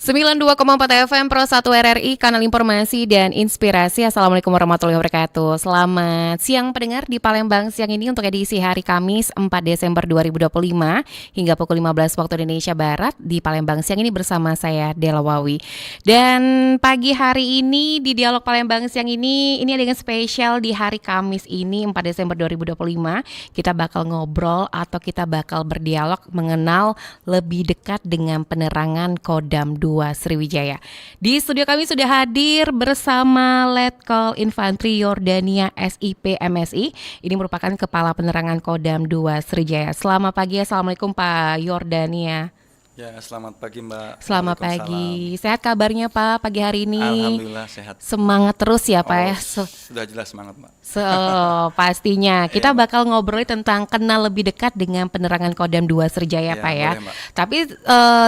92,4 FM Pro 1 RRI, kanal informasi dan inspirasi. Assalamualaikum warahmatullahi wabarakatuh. Selamat siang pendengar di Palembang siang ini untuk edisi hari Kamis 4 Desember 2025 hingga pukul 15 waktu Indonesia Barat. Di Palembang siang ini bersama saya Dela Wawi. Dan pagi hari ini di Dialog Palembang siang ini ada yang spesial di hari Kamis ini 4 Desember 2025. Kita bakal ngobrol atau kita bakal berdialog mengenal lebih dekat dengan penerangan Kodam 2 Sriwijaya. Di studio kami sudah hadir bersama Letkol Infantri Yordania SIP MSI. Ini merupakan Kepala Penerangan Kodam 2 Sriwijaya. Selamat pagi, Assalamualaikum Pak Yordania. Ya, selamat pagi Mbak. Selamat pagi. Sehat kabarnya Pak pagi hari ini? Alhamdulillah sehat. Semangat terus ya Pak ya. Sudah jelas semangat Mbak. Pastinya kita bakal ngobrol tentang kenal lebih dekat dengan penerangan Kodam 2 Sriwijaya Pak ya. Boleh, Tapi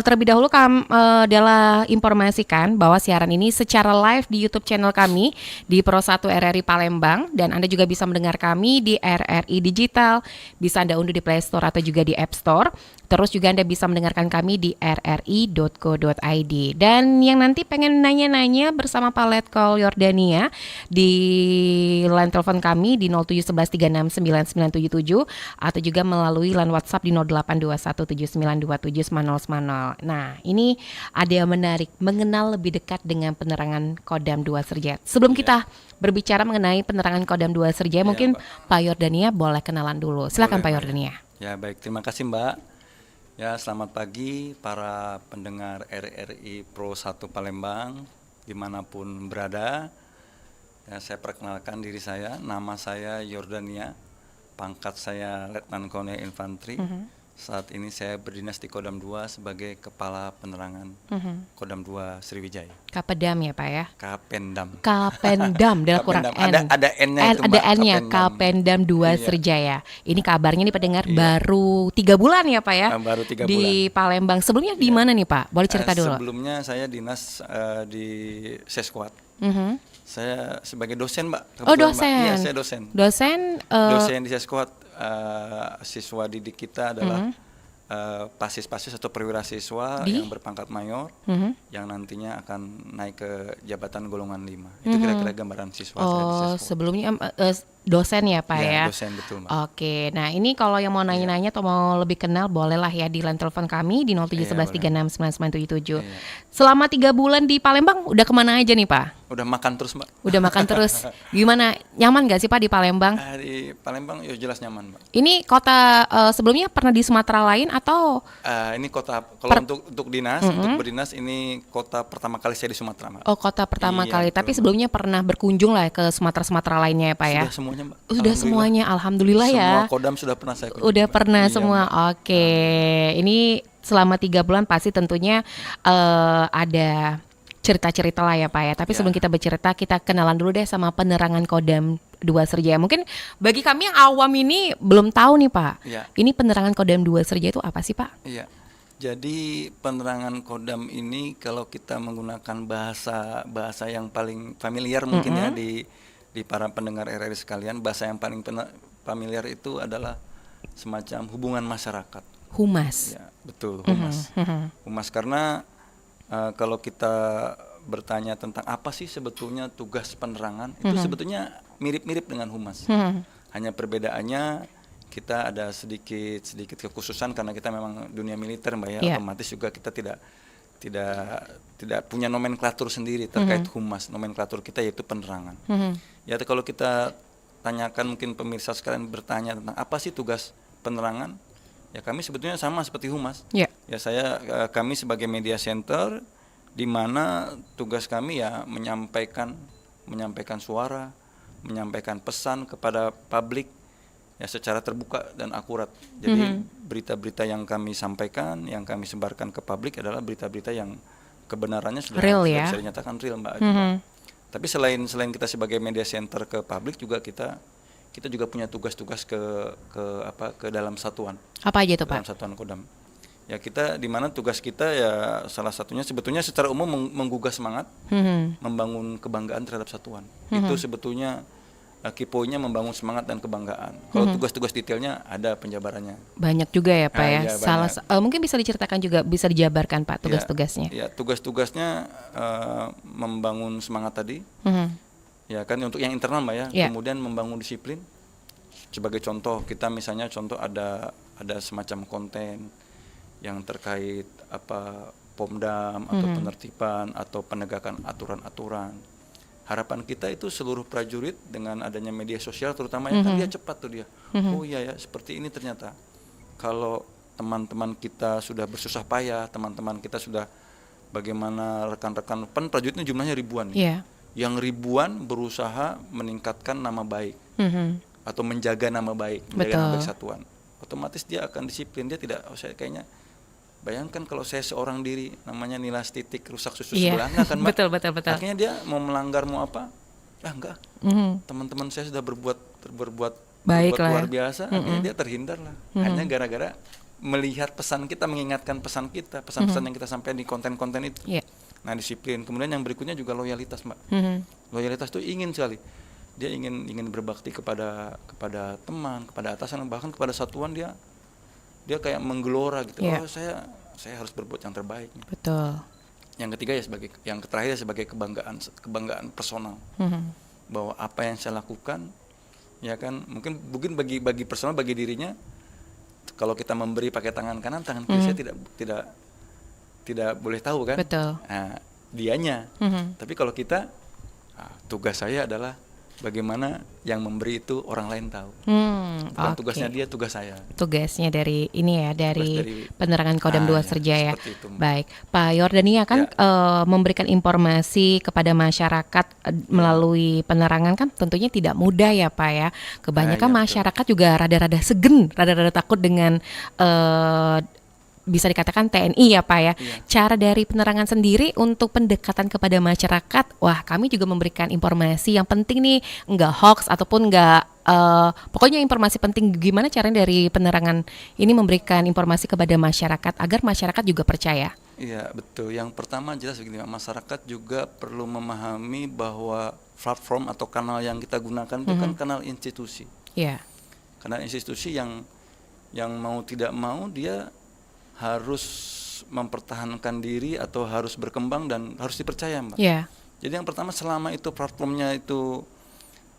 terlebih dahulu adalah informasikan bahwa siaran ini secara live di YouTube channel kami di Pro 1 RRI Palembang, dan Anda juga bisa mendengar kami di RRI Digital, bisa Anda unduh di Play Store atau juga di App Store. Terus juga Anda bisa mendengarkan kami di rri.co.id. Dan yang nanti pengen nanya-nanya bersama Pak Letkol Yordania di line telepon kami di 0711369977 atau juga melalui line WhatsApp di 0821792790. Nah, ini ada yang menarik, mengenal lebih dekat dengan penerangan Kodam 2 Sriwijaya. Sebelum kita berbicara mengenai penerangan Kodam 2 Sriwijaya, mungkin Pak Yordania boleh kenalan dulu. Silakan Pak Yordania. Ya, baik, terima kasih Mbak. Ya, selamat pagi para pendengar RRI Pro 1 Palembang dimanapun berada. Ya, saya perkenalkan diri saya, nama saya Yordania, pangkat saya Letnan Kolonel Infantri. Saat ini saya berdinas di Kodam 2 sebagai Kepala Penerangan Kodam 2 Sriwijaya. Kapedam ya Pak ya? Kapendam adalah kurang N. Ada N-nya itu Mbak. Ada N-nya, Kapendam 2 Sriwijaya. Ini kabarnya nih pendengar baru 3 bulan ya Pak ya? Baru 3 bulan. Di Palembang. Sebelumnya di mana nih Pak? Boleh cerita dulu. Sebelumnya saya dinas di Seskuat. Saya sebagai dosen Mbak. Oh, dosen. Iya, saya dosen. Dosen di Seskuat. Siswa didik kita adalah pasis-pasis atau perwira siswa yang berpangkat mayor yang nantinya akan naik ke jabatan golongan 5. Itu kira-kira gambaran siswa saya di Seskuat. Sebelumnya dosen ya Pak ya? Dosen, betul Mbak. Oke, nah ini kalau yang mau nanya-nanya atau mau lebih kenal bolehlah ya di line telepon kami di 0711369977. Selama 3 bulan di Palembang udah kemana aja nih Pak? Udah makan terus Mbak. Udah makan terus. Gimana? Nyaman gak sih Pak di Palembang? Di Palembang ya jelas nyaman Mbak. Ini kota sebelumnya pernah di Sumatera lain atau? Ini kota, kalau untuk dinas, untuk berdinas ini kota pertama kali saya di Sumatera Mbak. Oh, kota pertama kali. Tapi sebelumnya pernah berkunjung lah ke Sumatera lainnya ya Pak ya? Sudah semuanya Mbak. Sudah semuanya, alhamdulillah ya. Semua Kodam sudah pernah saya kunjungi. Udah pernah semua. Oke. Ini selama 3 bulan pasti tentunya ada cerita-cerita lah ya Pak ya. Tapi sebelum kita bercerita, kita kenalan dulu deh sama penerangan Kodam 2 Sriwijaya. Mungkin bagi kami yang awam ini belum tahu nih Pak. Ini penerangan Kodam 2 Sriwijaya itu apa sih Pak? Iya. Jadi penerangan Kodam ini kalau kita menggunakan bahasa yang paling familiar mungkin ya di para pendengar RRI sekalian, bahasa yang paling familiar itu adalah semacam hubungan masyarakat. Humas. Ya, betul, humas. Humas karena kalau kita bertanya tentang apa sih sebetulnya tugas penerangan, itu sebetulnya mirip-mirip dengan humas. Hanya perbedaannya kita ada sedikit kekhususan karena kita memang dunia militer Mbak ya, otomatis juga kita tidak punya nomenklatur sendiri terkait humas. Nomenklatur kita yaitu penerangan. Ya, kalau kita tanyakan, mungkin pemirsa sekalian bertanya tentang apa sih tugas penerangan, ya kami sebetulnya sama seperti humas. Ya, kami sebagai media center, di mana tugas kami ya menyampaikan suara, menyampaikan pesan kepada publik ya secara terbuka dan akurat. Jadi berita-berita yang kami sampaikan, yang kami sebarkan ke publik adalah berita-berita yang kebenarannya sudah bisa dinyatakan real Mbak. Tapi selain kita sebagai media center ke publik, juga kita juga punya tugas-tugas ke dalam satuan. Apa aja itu Pak? Dalam satuan Kodam. Ya, kita di mana tugas kita ya salah satunya sebetulnya secara umum menggugah semangat, membangun kebanggaan terhadap satuan. Itu sebetulnya key point-nya membangun semangat dan kebanggaan. Kalau tugas-tugas detailnya ada penjabarannya. Banyak juga ya Pak ya. Iya, Mungkin bisa diceritakan juga, bisa dijabarkan Pak tugas-tugasnya. Ya, tugas-tugasnya membangun semangat tadi. Ya kan untuk yang internal Mbak ya. Kemudian membangun disiplin. Sebagai contoh, kita misalnya ada semacam konten yang terkait Pomdam atau penertiban atau penegakan aturan-aturan. Harapan kita itu seluruh prajurit dengan adanya media sosial terutama kan dia cepat tuh dia. Oh iya ya, seperti ini ternyata. Kalau teman-teman kita sudah bersusah payah, teman-teman kita sudah bagaimana rekan-rekan prajurit ini jumlahnya ribuan. Yang ribuan berusaha meningkatkan nama baik atau menjaga nama baik, nama baik satuan. Otomatis dia akan disiplin, dia tidak saya kayaknya bayangkan kalau saya seorang diri namanya nilas titik rusak susu sebelah kan Mbak. Betul. Akhirnya dia mau melanggar mau apa? Enggak. Teman-teman saya sudah berbuat baik luar biasa, akhirnya dia terhindar lah. Hanya gara-gara melihat pesan kita, mengingatkan pesan kita, pesan-pesan yang kita sampaikan di konten-konten itu. Nah, disiplin. Kemudian yang berikutnya juga loyalitas, Mbak. Loyalitas itu ingin sekali. Dia ingin berbakti kepada teman, kepada atasan, bahkan kepada satuan dia kayak menggelora gitu. Oh, saya harus berbuat yang terbaik. Betul. Yang ketiga ya yang terakhir sebagai kebanggaan personal. Bahwa apa yang saya lakukan ya kan mungkin bagi personal, bagi dirinya, kalau kita memberi pakai tangan kanan, tangan kiri saya tidak boleh tahu kan. Betul. Nah, dianya. Tapi kalau kita tugas saya adalah bagaimana yang memberi itu orang lain tahu. Bukan tugasnya dia, tugas saya. Tugasnya dari ini ya, dari penerangan Kodam 2 Serjaya. Itu. Baik, Pak Yordania kan memberikan informasi kepada masyarakat melalui penerangan kan tentunya tidak mudah ya Pak ya. Kebanyakan masyarakat juga rada-rada segen, rada-rada takut dengan bisa dikatakan TNI ya Pak ya. Cara dari penerangan sendiri untuk pendekatan kepada masyarakat, wah kami juga memberikan informasi yang penting nih, enggak hoax ataupun enggak pokoknya informasi penting. Gimana caranya dari penerangan ini memberikan informasi kepada masyarakat agar masyarakat juga percaya? Iya betul. Yang pertama jelas begini, masyarakat juga perlu memahami bahwa platform atau kanal yang kita gunakan itu kan kanal institusi. Kanal institusi yang mau tidak mau dia harus mempertahankan diri atau harus berkembang dan harus dipercaya Mbak. Jadi yang pertama, selama itu platformnya itu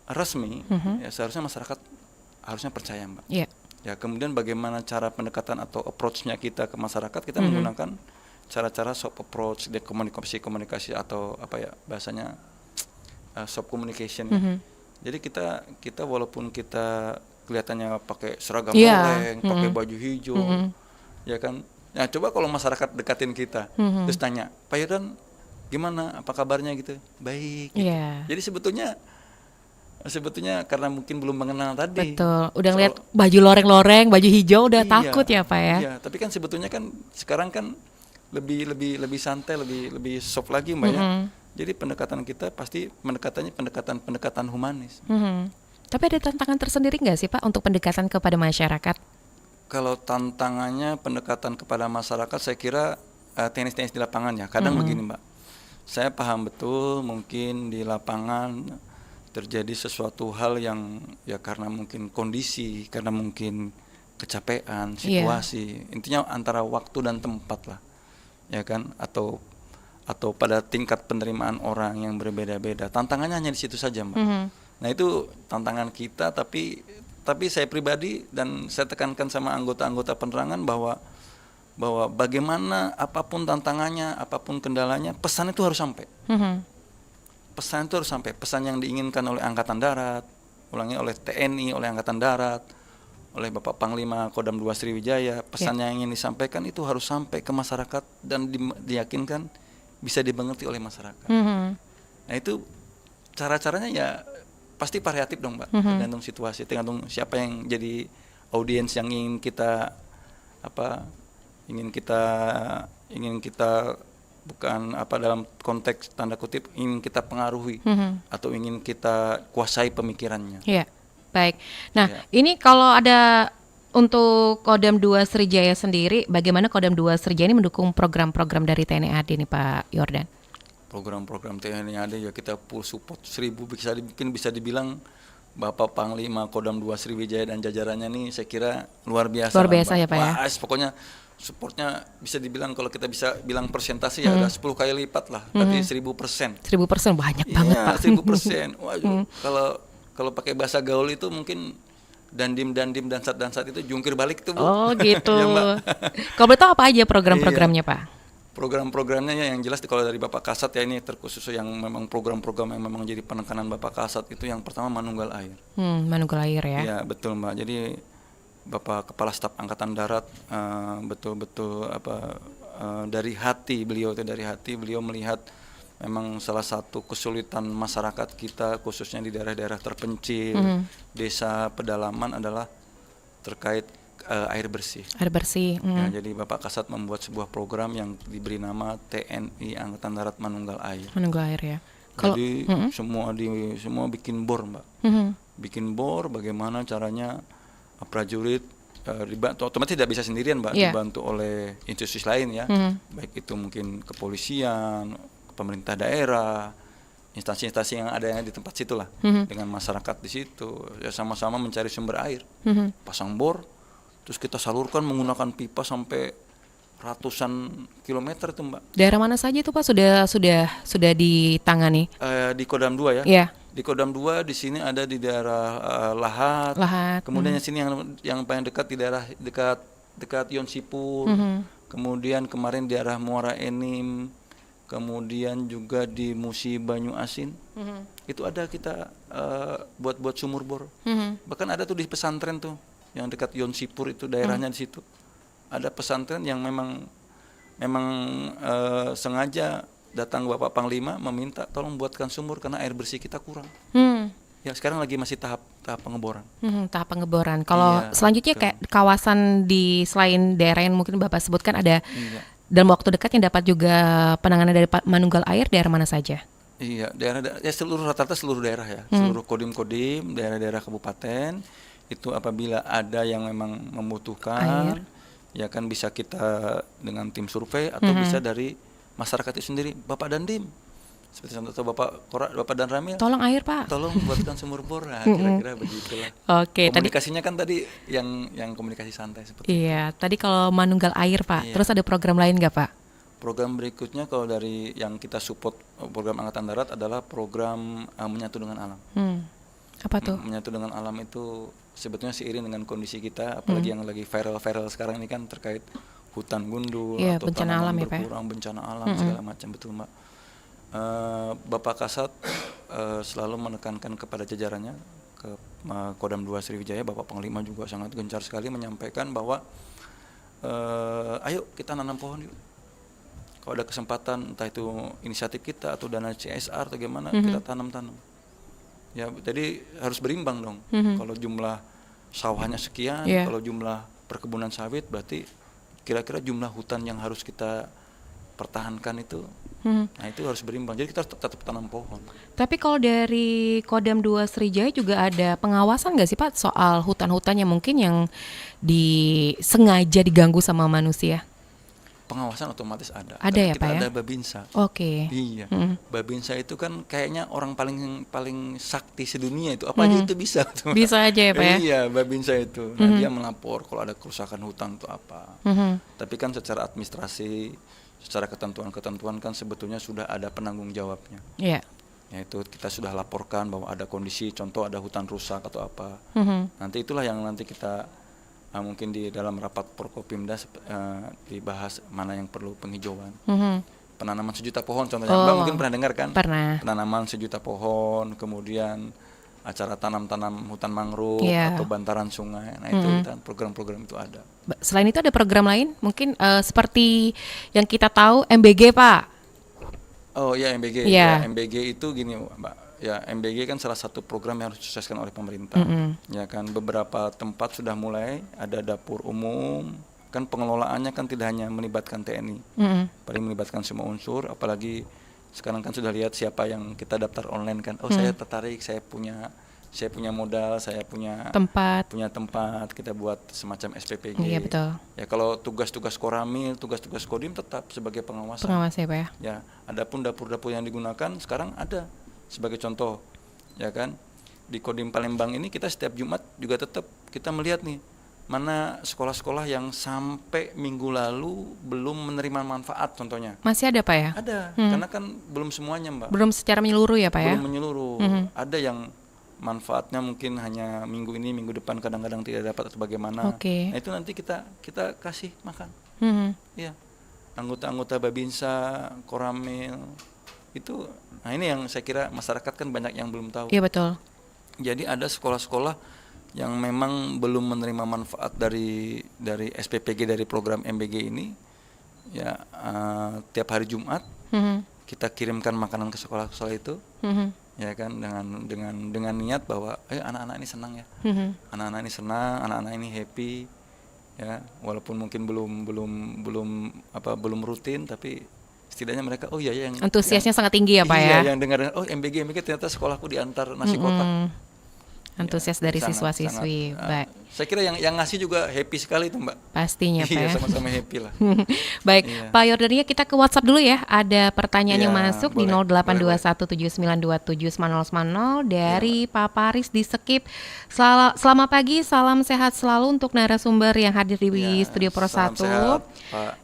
resmi, ya seharusnya masyarakat harusnya percaya Mbak. Ya kemudian bagaimana cara pendekatan atau approach-nya kita ke masyarakat, kita menggunakan cara-cara soft approach, komunikasi atau apa ya bahasanya soft communication. Jadi kita walaupun kita kelihatannya pakai seragam oranye, pakai baju hijau, ya kan. Ya coba kalau masyarakat dekatin kita, terus tanya, Pak Yordan gimana, apa kabarnya gitu, baik. Gitu. Jadi sebetulnya karena mungkin belum mengenal tadi. Betul. Udah ngeliat baju loreng-loreng, baju hijau udah takut ya Pak ya. Iya. Tapi kan sebetulnya kan sekarang kan lebih santai, lebih soft lagi Mbak ya. Jadi pendekatan kita pasti pendekatan humanis. Tapi ada tantangan tersendiri nggak sih Pak untuk pendekatan kepada masyarakat? Kalau tantangannya pendekatan kepada masyarakat, saya kira teknis-teknis di lapangan ya. Kadang begini Mbak, saya paham betul mungkin di lapangan terjadi sesuatu hal yang ya karena mungkin kondisi, karena mungkin kecapean, situasi, intinya antara waktu dan tempat lah, ya kan, atau pada tingkat penerimaan orang yang berbeda-beda. Tantangannya hanya di situ saja Mbak. Nah itu tantangan kita, tapi saya pribadi dan saya tekankan sama anggota-anggota penerangan bahwa bagaimana apapun tantangannya, apapun kendalanya, pesan itu harus sampai. Pesan itu harus sampai. Pesan yang diinginkan oleh Angkatan Darat, oleh TNI, oleh Angkatan Darat, oleh Bapak Panglima Kodam 2 Sriwijaya, pesan yang ingin disampaikan itu harus sampai ke masyarakat dan diyakinkan bisa dimengerti oleh masyarakat. Nah itu cara-caranya ya pasti variatif dong Mbak, tergantung situasi, tergantung siapa yang jadi audiens yang ingin kita bukan dalam konteks tanda kutip ingin kita pengaruhi atau ingin kita kuasai pemikirannya. Baik. Nah, ini kalau ada untuk Kodam 2 Sriwijaya sendiri, bagaimana Kodam 2 Sriwijaya ini mendukung program-program dari TNI AD nih Pak Yordan? Program-program TNI AD ya kita full support 1000, bisa dibilang Bapak Panglima Kodam 2 Sriwijaya dan jajarannya nih saya kira luar biasa. Luar lah, biasa Mbak. ya Pak ya. Wah, pokoknya supportnya bisa dibilang kalau kita bisa bilang persentase ya ada 10 kali lipat lah, berarti 1000%. 1000% banyak banget Iya, Pak. 1000%. Waduh, kalau pakai bahasa gaul itu mungkin dandim dansat itu jungkir balik tuh, Bu. Oh gitu. Ya, Mbak. Kalau boleh tahu apa aja program-programnya Pak? Program-programnya ya yang jelas kalau dari Bapak Kasat ya ini terkhusus yang memang program-program yang memang jadi penekanan Bapak Kasat itu yang pertama Manunggal Air. Manunggal Air ya. Iya, betul Mbak. Jadi Bapak Kepala Staf Angkatan Darat betul-betul dari hati beliau melihat memang salah satu kesulitan masyarakat kita khususnya di daerah-daerah terpencil, desa pedalaman adalah terkait air bersih. Air bersih. Ya, jadi Bapak Kasat membuat sebuah program yang diberi nama TNI Angkatan Darat Manunggal Air. Manunggal Air ya. Jadi semua bikin bor, Mbak. Bikin bor bagaimana caranya prajurit dibantu, otomatis tidak bisa sendirian, Mbak, dibantu oleh institusi lain ya. Baik itu mungkin kepolisian, pemerintah daerah, instansi-instansi yang ada di tempat situ lah, dengan masyarakat di situ ya sama-sama mencari sumber air, pasang bor, terus kita salurkan menggunakan pipa sampai ratusan kilometer tuh, Mbak. Daerah mana saja itu Pak sudah ditangani? Di Kodam 2 ya. Iya. Di Kodam 2 di sini ada di daerah Lahat. Kemudian di sini yang paling dekat di daerah dekat Yon Sipur. Kemudian kemarin di daerah Muara Enim. Kemudian juga di Musi Banyu Asin. Itu ada kita buat sumur bor. Bahkan ada tuh di pesantren tuh yang dekat Yon Sipur itu daerahnya di situ. Ada pesantren yang memang sengaja datang Bapak Panglima meminta tolong buatkan sumur karena air bersih kita kurang. Ya sekarang lagi masih tahap pengeboran. Tahap pengeboran. Kalau selanjutnya kayak kawasan di selain daerah yang mungkin Bapak sebutkan ada dalam waktu dekat yang dapat juga penanganan dari Manunggal Air, daerah mana saja? Iya, daerah ya rata-rata seluruh daerah ya, seluruh kodim-kodim, daerah-daerah kabupaten itu apabila ada yang memang membutuhkan air, ya kan bisa kita dengan tim survei atau bisa dari masyarakat itu sendiri. Bapak Dandim seperti contoh Bapak dan Ramil, tolong air Pak, tolong buatkan sumur bor, nah, kira-kira begitulah. Oke, komunikasinya kan tadi yang komunikasi santai seperti itu. Tadi kalau Manunggal Air Pak, terus ada program lain nggak Pak? Program berikutnya kalau dari yang kita support program Angkatan Darat adalah program Menyatu dengan Alam. Apa tuh? Menyatu dengan alam itu sebetulnya seiring dengan kondisi kita, apalagi yang lagi viral sekarang ini kan terkait hutan gundul atau bencana alam berkurang, bencana alam segala macam, betul Mbak. Bapak Kasat selalu menekankan kepada jajarannya ke Kodam 2 Sriwijaya, Bapak Panglima juga sangat gencar sekali menyampaikan bahwa ayo kita nanam pohon yuk. Kalau ada kesempatan entah itu inisiatif kita atau dana CSR atau gimana, kita tanam-tanam. Ya, jadi harus berimbang dong. Kalau jumlah sawahnya sekian, kalau jumlah perkebunan sawit, berarti kira-kira jumlah hutan yang harus kita pertahankan itu, nah itu harus berimbang. Jadi kita tetap tanam pohon. Tapi kalau dari Kodam 2 Sriwijaya juga ada pengawasan nggak sih Pak soal hutan-hutan yang mungkin yang disengaja diganggu sama manusia? Pengawasan otomatis ada. Ada ya Pak ya? Ada Babinsa. Oke. Iya. Babinsa itu kan kayaknya orang paling sakti sedunia itu. Apa aja itu bisa. Bisa aja ya Pak ya? Iya, Babinsa itu. Nah, dia melapor kalau ada kerusakan hutan itu apa. Tapi kan secara administrasi, secara ketentuan-ketentuan kan sebetulnya sudah ada penanggung jawabnya. Iya. Yaitu kita sudah laporkan bahwa ada kondisi, contoh ada hutan rusak atau apa. Nanti itulah yang nanti kita mungkin di dalam rapat Forkopimda dibahas mana yang perlu penghijauan. Penanaman 1 juta pohon contohnya, Mbak mungkin pernah dengar kan? Pernah. Penanaman 1 juta pohon, kemudian acara tanam hutan mangrove atau bantaran sungai. Nah itu program-program itu ada. Selain itu ada program lain mungkin seperti yang kita tahu MBG Pak. Oh ya MBG. Ya, MBG itu gini Mbak. Ya MBG kan salah satu program yang harus disukseskan oleh pemerintah. Ya kan beberapa tempat sudah mulai ada dapur umum. Kan pengelolaannya kan tidak hanya melibatkan TNI, paling melibatkan semua unsur. Apalagi sekarang kan sudah lihat siapa yang kita daftar online kan. Oh saya tertarik, saya punya modal, saya punya tempat, kita buat semacam SPPG. Iya betul. Ya kalau tugas-tugas Koramil, tugas-tugas Kodim tetap sebagai pengawasan. Pengawas ya Pak ya. Ya, adapun dapur-dapur yang digunakan sekarang ada. Sebagai contoh, ya kan, di Kodim Palembang ini kita setiap Jumat juga tetap kita melihat nih mana sekolah-sekolah yang sampai minggu lalu belum menerima manfaat contohnya. Masih ada Pak ya? Ada, karena kan belum semuanya Mbak. Belum secara menyeluruh ya Pak ya? Belum menyeluruh. Ada yang manfaatnya mungkin hanya minggu ini, minggu depan kadang-kadang tidak dapat atau bagaimana. Nah itu nanti kita kasih makan. Ya, anggota-anggota Babinsa, Koramil itu. Nah ini yang saya kira masyarakat kan banyak yang belum tahu. Iya betul. Jadi ada sekolah-sekolah yang memang belum menerima manfaat dari SPPG dari program MBG ini. Ya, tiap hari Jumat kita kirimkan makanan ke sekolah-sekolah itu. Ya kan, dengan niat bahwa anak-anak ini senang ya. Anak-anak ini senang, anak-anak ini happy. Ya, walaupun mungkin belum rutin, tapi setidaknya mereka yang antusiasnya sangat tinggi ya Pak ya. Yang dengar MBG ternyata sekolahku diantar nasi kotak. Antusias dari siswa-siswi. Baik. Saya kira yang ngasih juga happy sekali itu Mbak. Pastinya Pak ya. Sama-sama happy lah. Baik, Pak Yordania, kita ke WhatsApp dulu ya. Ada pertanyaan yang masuk di 0821792790 dari Pak Paris di Skip. Selamat pagi, salam sehat selalu untuk narasumber yang hadir di Studio Pro 1.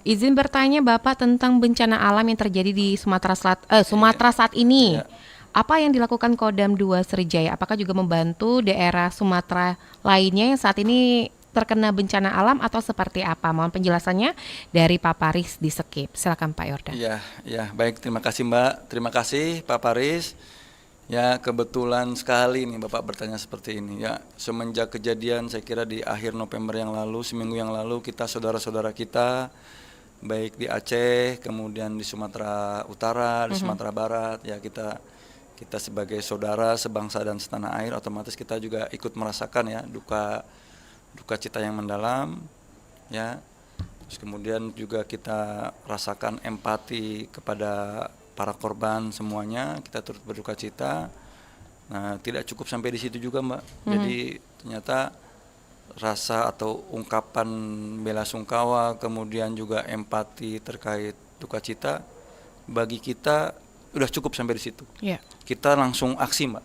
Izin bertanya Bapak tentang bencana alam yang terjadi di Sumatera saat ini. Apa yang dilakukan Kodam 2 Sriwijaya? Apakah juga membantu daerah Sumatera lainnya yang saat ini terkena bencana alam atau seperti apa? Mohon penjelasannya dari Pak Paris di Skip. Silakan Pak Yordan. Ya, baik, terima kasih Mbak. Terima kasih Pak Paris. Ya, kebetulan sekali nih Bapak bertanya seperti ini. Ya, semenjak kejadian saya kira di akhir November yang lalu, seminggu yang lalu kita saudara-saudara kita baik di Aceh, kemudian di Sumatera Utara, di Sumatera Barat, ya kita sebagai saudara sebangsa dan setanah air otomatis kita juga ikut merasakan ya duka cita yang mendalam ya. Terus kemudian juga kita rasakan empati kepada para korban semuanya, kita turut berduka cita. Nah, tidak cukup sampai di situ juga Mbak. Jadi ternyata rasa atau ungkapan bela sungkawa kemudian juga empati terkait duka cita bagi kita udah cukup sampai di situ. Kita langsung aksi Mbak.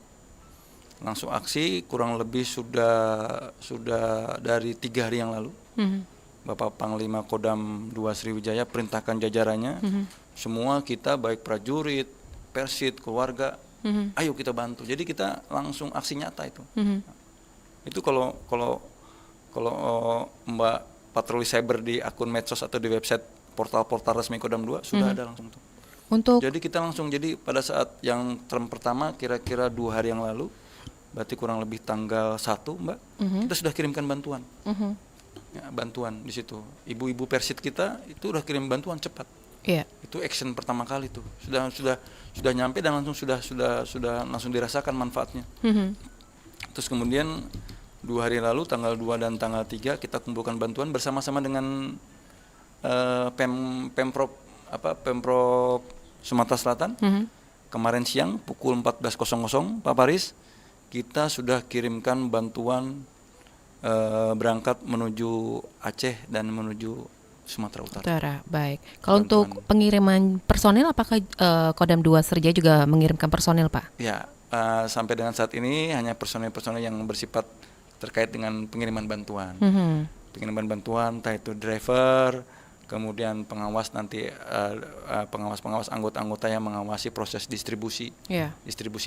Langsung aksi kurang lebih sudah dari 3 hari yang lalu. Bapak Panglima Kodam 2 Sriwijaya perintahkan jajarannya, semua kita baik prajurit, persit, keluarga, ayo kita bantu. Jadi kita langsung aksi nyata itu. Itu kalau Mbak patroli cyber di akun medsos atau di website portal-portal resmi Kodam 2 sudah ada langsung tuh. Jadi kita langsung, jadi pada saat yang term pertama kira-kira 2 hari yang lalu, berarti kurang lebih tanggal 1 Mbak, kita sudah kirimkan bantuan. Ya, bantuan di situ. Ibu-ibu persit kita itu udah kirim bantuan cepat. Itu action pertama kali tuh. Sudah nyampe dan langsung sudah langsung dirasakan manfaatnya. Terus kemudian 2 hari lalu tanggal 2 dan tanggal 3 kita kumpulkan bantuan bersama-sama dengan Pemprov Sumatera Selatan. Kemarin siang pukul 14.00 Pak Paris kita sudah kirimkan bantuan berangkat menuju Aceh dan menuju Sumatera Utara. Baik. Kalau untuk pengiriman personil apakah Kodam 2 Sriwijaya juga mengirimkan personil Pak? Ya, sampai dengan saat ini hanya personil-personil yang bersifat terkait dengan pengiriman bantuan. Pengiriman bantuan entah itu driver, kemudian pengawas nanti pengawas anggota-anggota yang mengawasi proses distribusi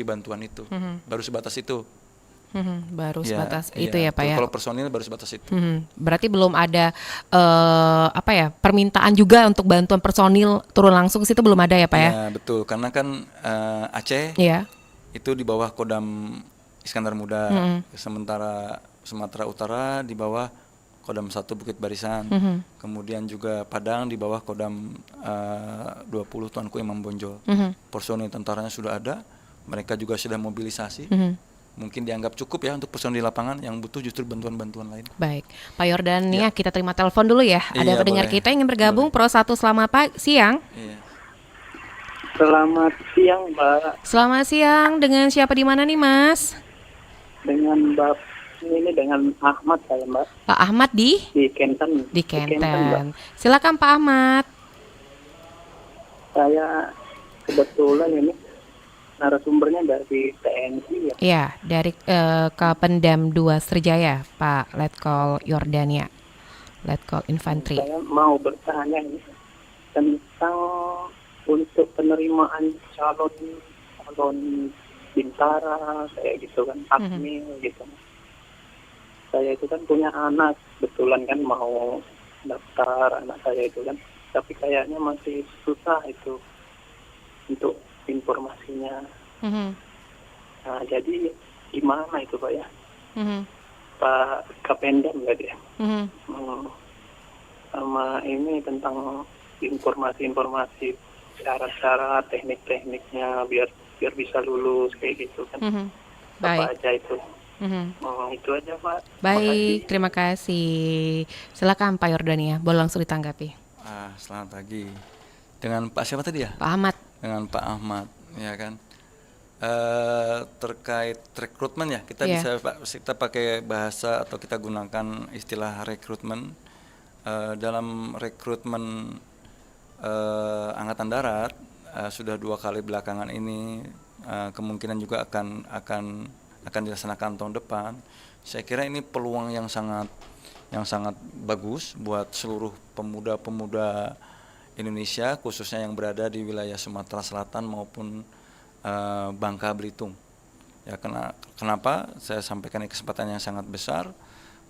bantuan itu. Baru sebatas itu. Baru sebatas itu ya Pak ya. Kalau personil baru sebatas itu. Berarti belum ada permintaan juga untuk bantuan personil turun langsung ke situ, belum ada ya Pak ya? Ya betul, karena kan Aceh itu di bawah Kodam Iskandar Muda, sementara Sumatera Utara di bawah Kodam 1 Bukit Barisan, kemudian juga Padang di bawah Kodam 20 Tuanku Imam Bonjol. Personil tentaranya sudah ada, mereka juga sudah mobilisasi. Mungkin dianggap cukup ya untuk personil di lapangan, yang butuh justru bantuan-bantuan lain. Baik, Pak Yordania, kita terima telepon dulu ya. Ada pendengar kita yang ingin bergabung, Pro 1, selamat siang. Selamat siang Mbak. Selamat siang, dengan siapa di mana nih Mas? Dengan dengan Ahmad saya Mbak. Pak Ahmad di Kenten. Di Kenten. Silakan Pak Ahmad. Saya kebetulan ini narasumbernya dari TNI ya. Iya, dari Kapendam 2 Sriwijaya, Pak Letkol Yordania, Letkol Infanteri. Saya mau bertanya ini tentang untuk penerimaan calon bintara kayak gitu kan, akmil gitu. Saya itu kan punya anak, kebetulan kan mau daftar anak saya itu kan, tapi kayaknya masih susah itu untuk informasinya. Nah, jadi gimana itu Pak ya? Pak Kapendam nggak dia? Sama ini tentang informasi-informasi cara-cara teknik-tekniknya biar bisa lulus kayak gitu kan. Apa Baik. aja itu? Itu aja Pak. Baik, terima kasih. Silakan Pak Yordania, boleh langsung ditanggapi. Selamat pagi. Dengan Pak siapa tadi ya? Pak Ahmad. Dengan Pak Ahmad, ya kan. Terkait rekrutmen ya, kita kita pakai bahasa atau kita gunakan istilah rekrutmen. Dalam rekrutmen Angkatan Darat sudah 2 kali belakangan ini, kemungkinan juga akan dilaksanakan tahun depan. Saya kira ini peluang yang sangat bagus buat seluruh pemuda-pemuda Indonesia, khususnya yang berada di wilayah Sumatera Selatan maupun Bangka Belitung. Ya, kenapa saya sampaikan ini kesempatan yang sangat besar?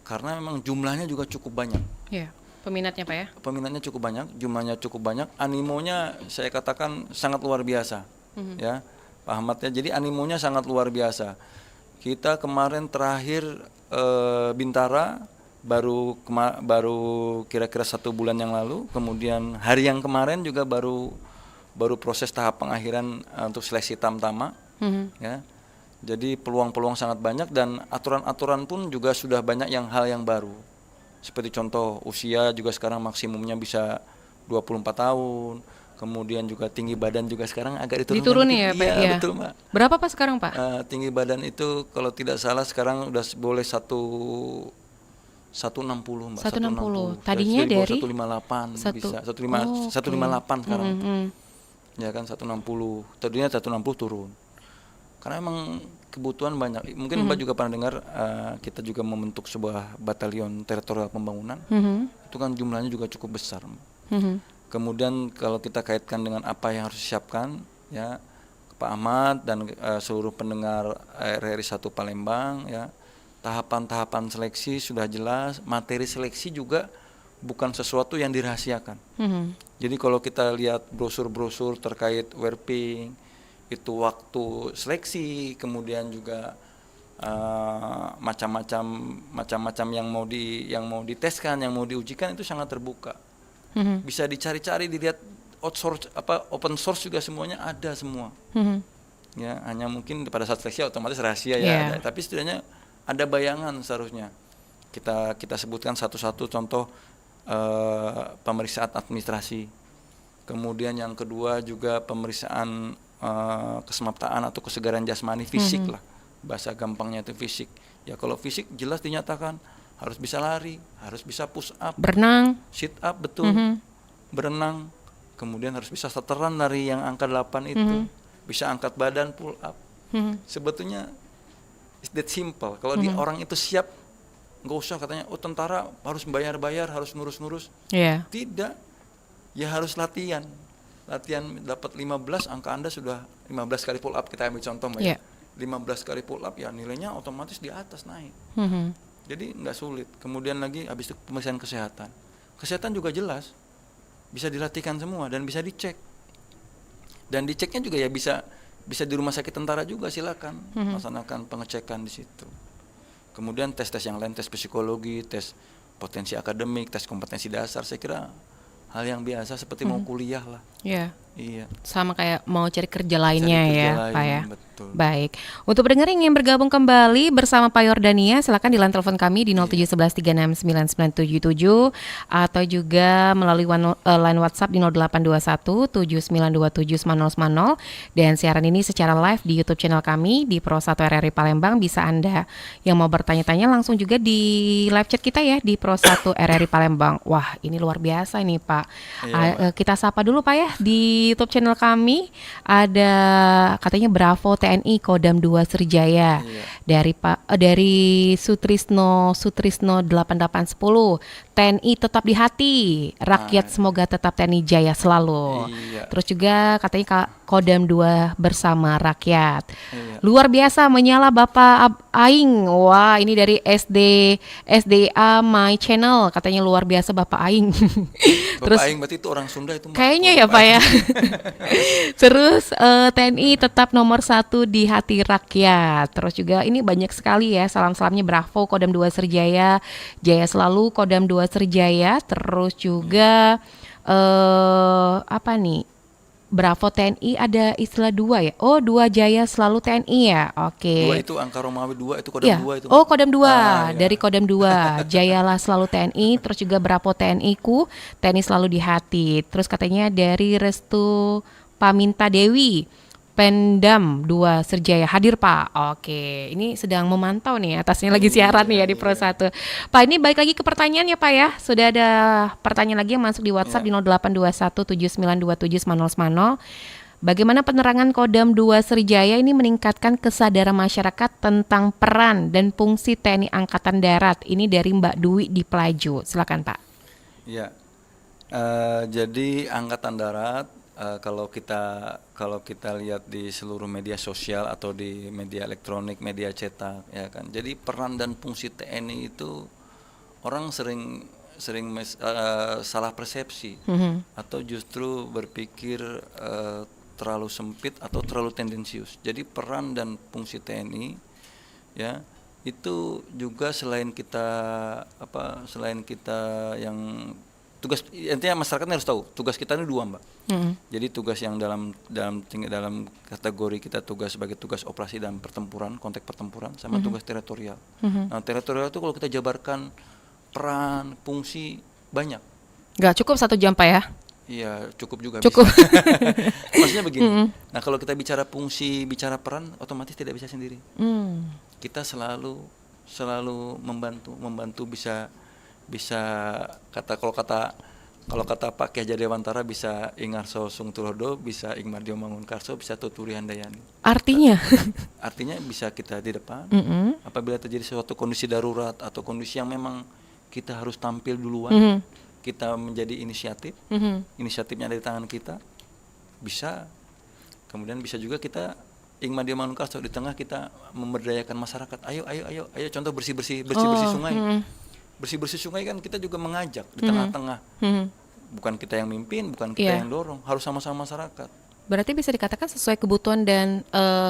Karena memang jumlahnya juga cukup banyak. Ya, peminatnya Pak ya? Peminatnya cukup banyak, jumlahnya cukup banyak, animonya saya katakan sangat luar biasa. Ya, Pak Ahmad ya. Jadi animonya sangat luar biasa. Kita kemarin terakhir Bintara baru kira-kira 1 bulan yang lalu, kemudian hari yang kemarin juga baru proses tahap pengakhiran untuk seleksi tamtama. Ya. Jadi peluang-peluang sangat banyak dan aturan-aturan pun juga sudah banyak hal yang baru. Seperti contoh usia juga sekarang maksimumnya bisa 24 tahun. Kemudian juga tinggi badan juga sekarang agak dituruni ya Pak? Iya, betul Mbak. Berapa Pak sekarang Pak? Tinggi badan itu kalau tidak salah sekarang udah boleh 160 Mbak. 160. Tadinya dari 158 bisa. 158 sekarang. Ya kan 160. Tadinya 160 turun. Karena emang kebutuhan banyak. Mungkin Mbak juga pernah dengar kita juga membentuk sebuah batalion teritorial pembangunan. Itu kan jumlahnya juga cukup besar. Kemudian kalau kita kaitkan dengan apa yang harus disiapkan, ya Pak Ahmad dan seluruh pendengar RRI 1 Palembang, ya tahapan-tahapan seleksi sudah jelas, materi seleksi juga bukan sesuatu yang dirahasiakan. Jadi kalau kita lihat brosur-brosur terkait WRPing, itu waktu seleksi, kemudian juga macam-macam yang mau diteskan, yang mau diujikan itu sangat terbuka. Bisa dicari-cari, dilihat open source juga semuanya ada semua. Ya, hanya mungkin pada saat seleksi otomatis rahasia ya, ada. Tapi setidaknya ada bayangan seharusnya. Kita sebutkan satu-satu contoh pemeriksaan administrasi. Kemudian yang kedua juga pemeriksaan kesemaptaan atau kesegaran jasmani, fisik lah. Bahasa gampangnya itu fisik. Ya kalau fisik jelas dinyatakan harus bisa lari, harus bisa push up, berenang, sit up, betul, berenang, kemudian harus bisa seteran dari yang angka 8 itu, bisa angkat badan, pull up. Sebetulnya it's that simple. Kalau di orang itu siap, nggak usah katanya, oh tentara harus bayar-bayar, harus ngurus-ngurus. Tidak, ya harus latihan dapat 15, angka Anda sudah 15 kali pull up, kita ambil contoh ya. 15 kali pull up ya nilainya otomatis di atas naik. Jadi nggak sulit. Kemudian lagi habis itu pemeriksaan kesehatan. Kesehatan juga jelas, bisa dilatihkan semua dan bisa dicek. Dan diceknya juga ya bisa di rumah sakit tentara juga, silakan laksanakan pengecekan di situ. Kemudian tes-tes yang lain, tes psikologi, tes potensi akademik, tes kompetensi dasar, saya kira hal yang biasa seperti mau kuliah lah. Iya. Sama kayak mau cari kerja lainnya Pak ya. Betul. Baik. Untuk pendengar yang ingin bergabung kembali bersama Pak Yordania, silakan di line telepon kami di 0711369977 atau juga melalui line WhatsApp di 082179279090, dan siaran ini secara live di YouTube channel kami di Pro 1 RRI Palembang. Bisa Anda yang mau bertanya-tanya langsung juga di live chat kita ya di Pro 1 RRI Palembang. Wah, ini luar biasa ini Pak. Kita sapa dulu Pak ya di di YouTube channel kami ada katanya Bravo TNI Kodam 2 Sriwijaya. Iya. Dari Sutrisno 8810. TNI tetap di hati. Rakyat semoga tetap TNI jaya selalu. Iya. Terus juga katanya Kodam 2 bersama rakyat. Iya. Luar biasa menyala Bapak Aing. Wah, ini dari SDA My Channel. Katanya luar biasa Bapak Aing. Bapak Aing berarti itu orang Sunda itu, Mbak. Kayaknya Oh, ya Bapak Pak Aing. ya. Terus TNI tetap nomor 1 di hati rakyat. Terus juga ini banyak sekali ya salam-salamnya. Bravo Kodam 2 Sriwijaya, jaya selalu Kodam 2 Sriwijaya. Terus juga apa nih? Bravo TNI ada istilah 2 ya. Oh, 2 jaya selalu TNI ya. Oke. 2 itu angka Romawi 2 itu Kodam Iya. 2 itu. Oh, Kodam 2. Ah, iya. Dari Kodam 2. Jayalah selalu TNI. Terus juga Bravo TNI ku, TNI selalu di hati. Terus katanya dari Restu Paminta Dewi, Pendam 2 Sriwijaya hadir Pak. Oke, ini sedang memantau nih, atasnya lagi siaran nih ya di Pro 1. Pak, ini balik lagi ke pertanyaan ya Pak ya. Sudah ada pertanyaan lagi yang masuk di WhatsApp di 0821792790. Bagaimana penerangan Kodam 2 Sriwijaya ini meningkatkan kesadaran masyarakat tentang peran dan fungsi TNI Angkatan Darat? Ini dari Mbak Dwi di Pelaju. Silakan Pak. Iya. Jadi Angkatan Darat kalau kita lihat di seluruh media sosial atau di media elektronik, media cetak, ya kan. Jadi peran dan fungsi TNI itu orang sering salah persepsi atau justru berpikir terlalu sempit atau terlalu tendensius. Jadi peran dan fungsi TNI ya itu juga selain kita yang tugas, intinya masyarakat harus tahu tugas kita ini 2 Mbak. Jadi tugas yang dalam kategori kita tugas sebagai tugas operasi dan pertempuran, konteks pertempuran, sama tugas teritorial. Nah, teritorial itu kalau kita jabarkan peran, fungsi banyak. Gak cukup 1 jam Pak ya? Iya, cukup juga. Cukup. Bisa. Maksudnya begini. Nah, kalau kita bicara fungsi, bicara peran, otomatis tidak bisa sendiri. Kita selalu membantu bisa kalau kata Pak Kiai Dewantara bisa Ingarso Sung Tulodo, bisa Ingmardio Mangunkarso, bisa Tuturi Handayani. Artinya? Artinya bisa kita di depan. Apabila terjadi suatu kondisi darurat atau kondisi yang memang kita harus tampil duluan, kita menjadi inisiatifnya dari tangan kita, bisa. Kemudian bisa juga kita Ingmardio Mangunkarso di tengah kita memberdayakan masyarakat. Ayo, contoh bersih sungai. Bersih sungai kan kita juga mengajak di tengah-tengah. Bukan kita yang mimpin, bukan kita yang dorong, harus sama-sama masyarakat. Berarti bisa dikatakan sesuai kebutuhan dan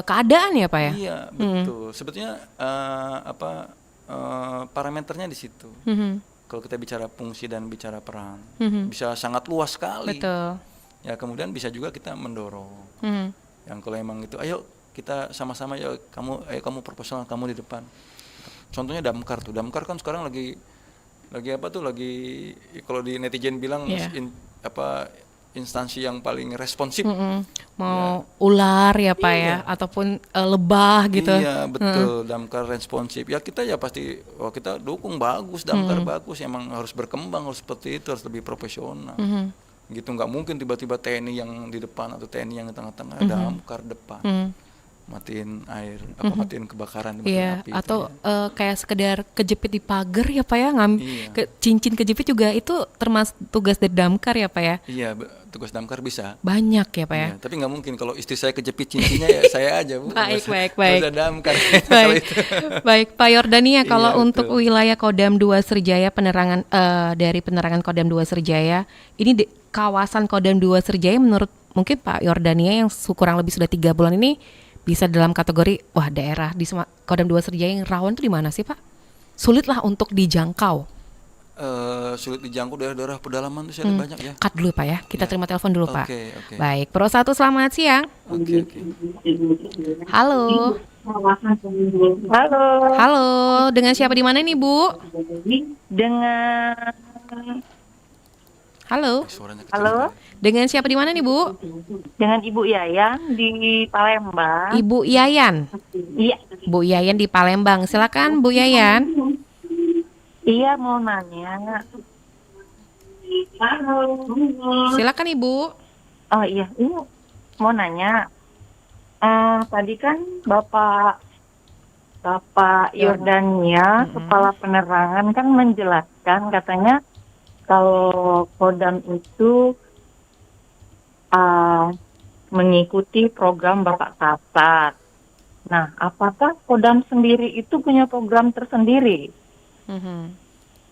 keadaan ya Pak ya? Iya, betul. Sebetulnya parameternya di situ. Kalau kita bicara fungsi dan bicara peran, bisa sangat luas sekali. Betul. Ya, kemudian bisa juga kita mendorong. Yang kalau emang itu, ayo kita sama-sama, ayo kamu proporsional, kamu di depan. Contohnya Damkar tuh. Damkar kan sekarang lagi kalau di netizen bilang instansi yang paling responsif. Mau ular ya Pak ya, ataupun lebah gitu. Iya, betul. Damkar responsif. Ya kita pasti kita dukung, bagus, Damkar bagus, emang harus berkembang, harus seperti itu, harus lebih profesional. Gitu, nggak mungkin tiba-tiba TNI yang di depan atau TNI yang di tengah-tengah, Damkar depan. Matiin air, matiin kebakaran, Iya, api atau itu, ya. kayak sekedar kejepit di pagar ya Pak ya, Iya. cincin kejepit juga itu termasuk tugas dari Damkar ya Pak ya? Iya, tugas Damkar bisa. Banyak ya Pak ya? Iya, tapi nggak mungkin kalau istri saya kejepit cincinnya ya saya aja, Bu. Baik. Udah Damkar. Baik, Pak Yordania, kalau Iya, untuk betul. wilayah Kodam 2 Sriwijaya, dari penerangan Kodam 2 Sriwijaya, ini kawasan Kodam 2 Sriwijaya menurut mungkin Pak Yordania yang kurang lebih sudah 3 bulan ini bisa dalam kategori daerah di Kodam 2 Sriwijaya yang rawan itu di mana sih Pak? Sulit lah untuk dijangkau. Sulit dijangkau daerah-daerah pedalaman itu saya lihat banyak ya. Cut dulu Pak ya, kita Iya. terima telepon dulu Pak. Oke. Baik, Pro 1 selamat siang. Oke. Halo. Halo, Halo, dengan siapa di mana nih Bu? dengan Halo. Suaranya kecil. halo, Dengan siapa di mana nih Bu? dengan Ibu Yayan di Palembang. Ibu Yayan. Iya, Bu Yayan di Palembang. Silakan Bu Yayan. iya mau nanya. Halo. Silakan Ibu. Oh iya, ini mau nanya. Tadi kan Bapak Yordania, Kepala Penerangan kan menjelaskan katanya kalau Kodam itu mengikuti program Bapak Kasat. Nah, apakah Kodam sendiri itu punya program tersendiri?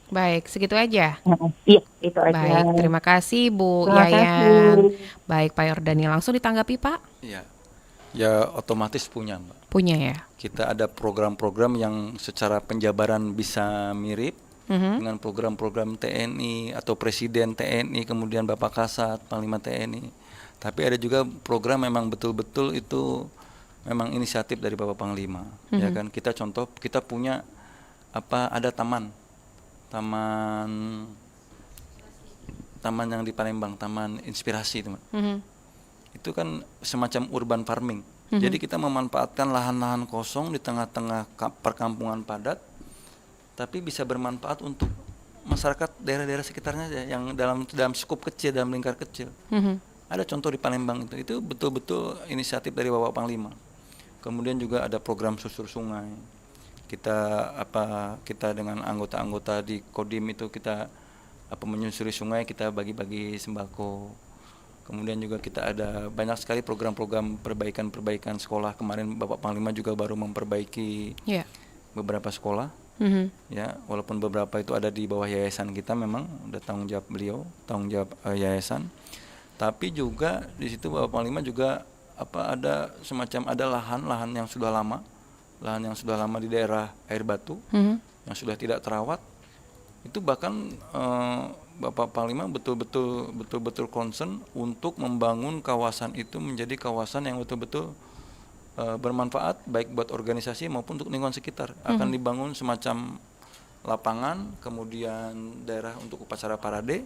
Baik, segitu aja. Iya, itu aja. Baik, terima kasih Bu Terima Yayan. kasih. Baik, Pak Yordani, langsung ditanggapi Pak? Iya. Ya otomatis punya, Mbak. Punya ya. Kita ada program-program yang secara penjabaran bisa mirip dengan program-program TNI atau Presiden TNI, kemudian Bapak Kasat, Panglima TNI. Tapi ada juga program memang betul-betul itu memang inisiatif dari Bapak Panglima. Ya kan, kita contoh kita punya ada taman yang di Palembang, Taman Inspirasi, teman. Itu kan semacam urban farming. Jadi kita memanfaatkan lahan-lahan kosong di tengah-tengah perkampungan padat, tapi bisa bermanfaat untuk masyarakat daerah-daerah sekitarnya yang dalam skup kecil, dalam lingkar kecil. Ada contoh di Palembang itu betul-betul inisiatif dari Bapak Panglima. Kemudian juga ada program susur sungai. Kita dengan anggota-anggota di Kodim itu kita menyusuri sungai, kita bagi-bagi sembako. Kemudian juga kita ada banyak sekali program-program perbaikan sekolah. Kemarin Bapak Panglima juga baru memperbaiki beberapa sekolah. Ya, walaupun beberapa itu ada di bawah yayasan kita, memang udah tanggung jawab beliau, tanggung jawab yayasan. Tapi juga di situ Bapak Panglima juga ada semacam lahan yang sudah lama di daerah Air Batu yang sudah tidak terawat. Itu bahkan Bapak Panglima betul-betul concern untuk membangun kawasan itu menjadi kawasan yang betul-betul bermanfaat baik buat organisasi maupun untuk lingkungan sekitar. Akan dibangun semacam lapangan, kemudian daerah untuk upacara parade,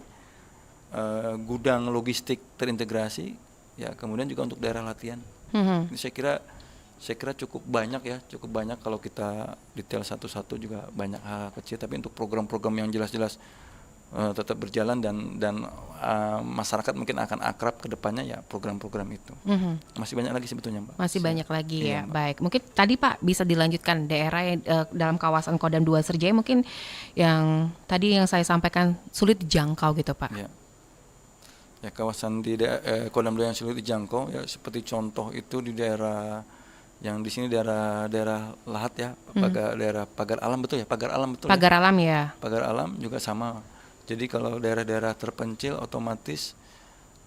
gudang logistik terintegrasi, ya, kemudian juga untuk daerah latihan. Ini saya kira cukup banyak kalau kita detail satu-satu juga banyak hal kecil, tapi untuk program-program yang jelas-jelas tetap berjalan dan masyarakat mungkin akan akrab ke depannya, ya program-program itu. Masih banyak lagi sebetulnya, Mbak. Masih banyak lagi ya. Iya, Mbak. Baik, mungkin tadi Pak bisa dilanjutkan daerah yang dalam kawasan Kodam 2 Serjaya mungkin yang tadi yang saya sampaikan sulit dijangkau gitu Pak. Ya, kawasan di Kodam 2 yang sulit dijangkau, ya seperti contoh itu di daerah yang di sini daerah Lahat ya, daerah Pagar Alam, betul ya, Pagar Alam, betul. Pagar Alam ya. Pagar Alam juga sama. Jadi kalau daerah-daerah terpencil otomatis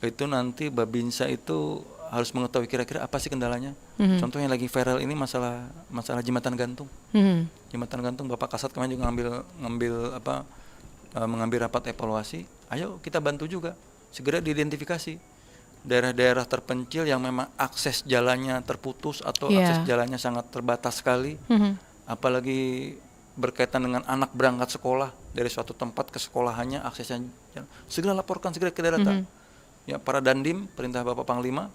itu nanti Babinsa itu harus mengetahui kira-kira apa sih kendalanya. Contoh yang lagi viral ini masalah jembatan gantung. Jembatan gantung, Bapak Kasat kemarin juga mengambil rapat evaluasi. Ayo kita bantu juga, segera diidentifikasi daerah-daerah terpencil yang memang akses jalannya terputus atau akses jalannya sangat terbatas sekali. Apalagi berkaitan dengan anak berangkat sekolah dari suatu tempat ke sekolahannya, aksesnya segera laporkan, segera kita data. Ya, para Dandim, perintah Bapak Panglima,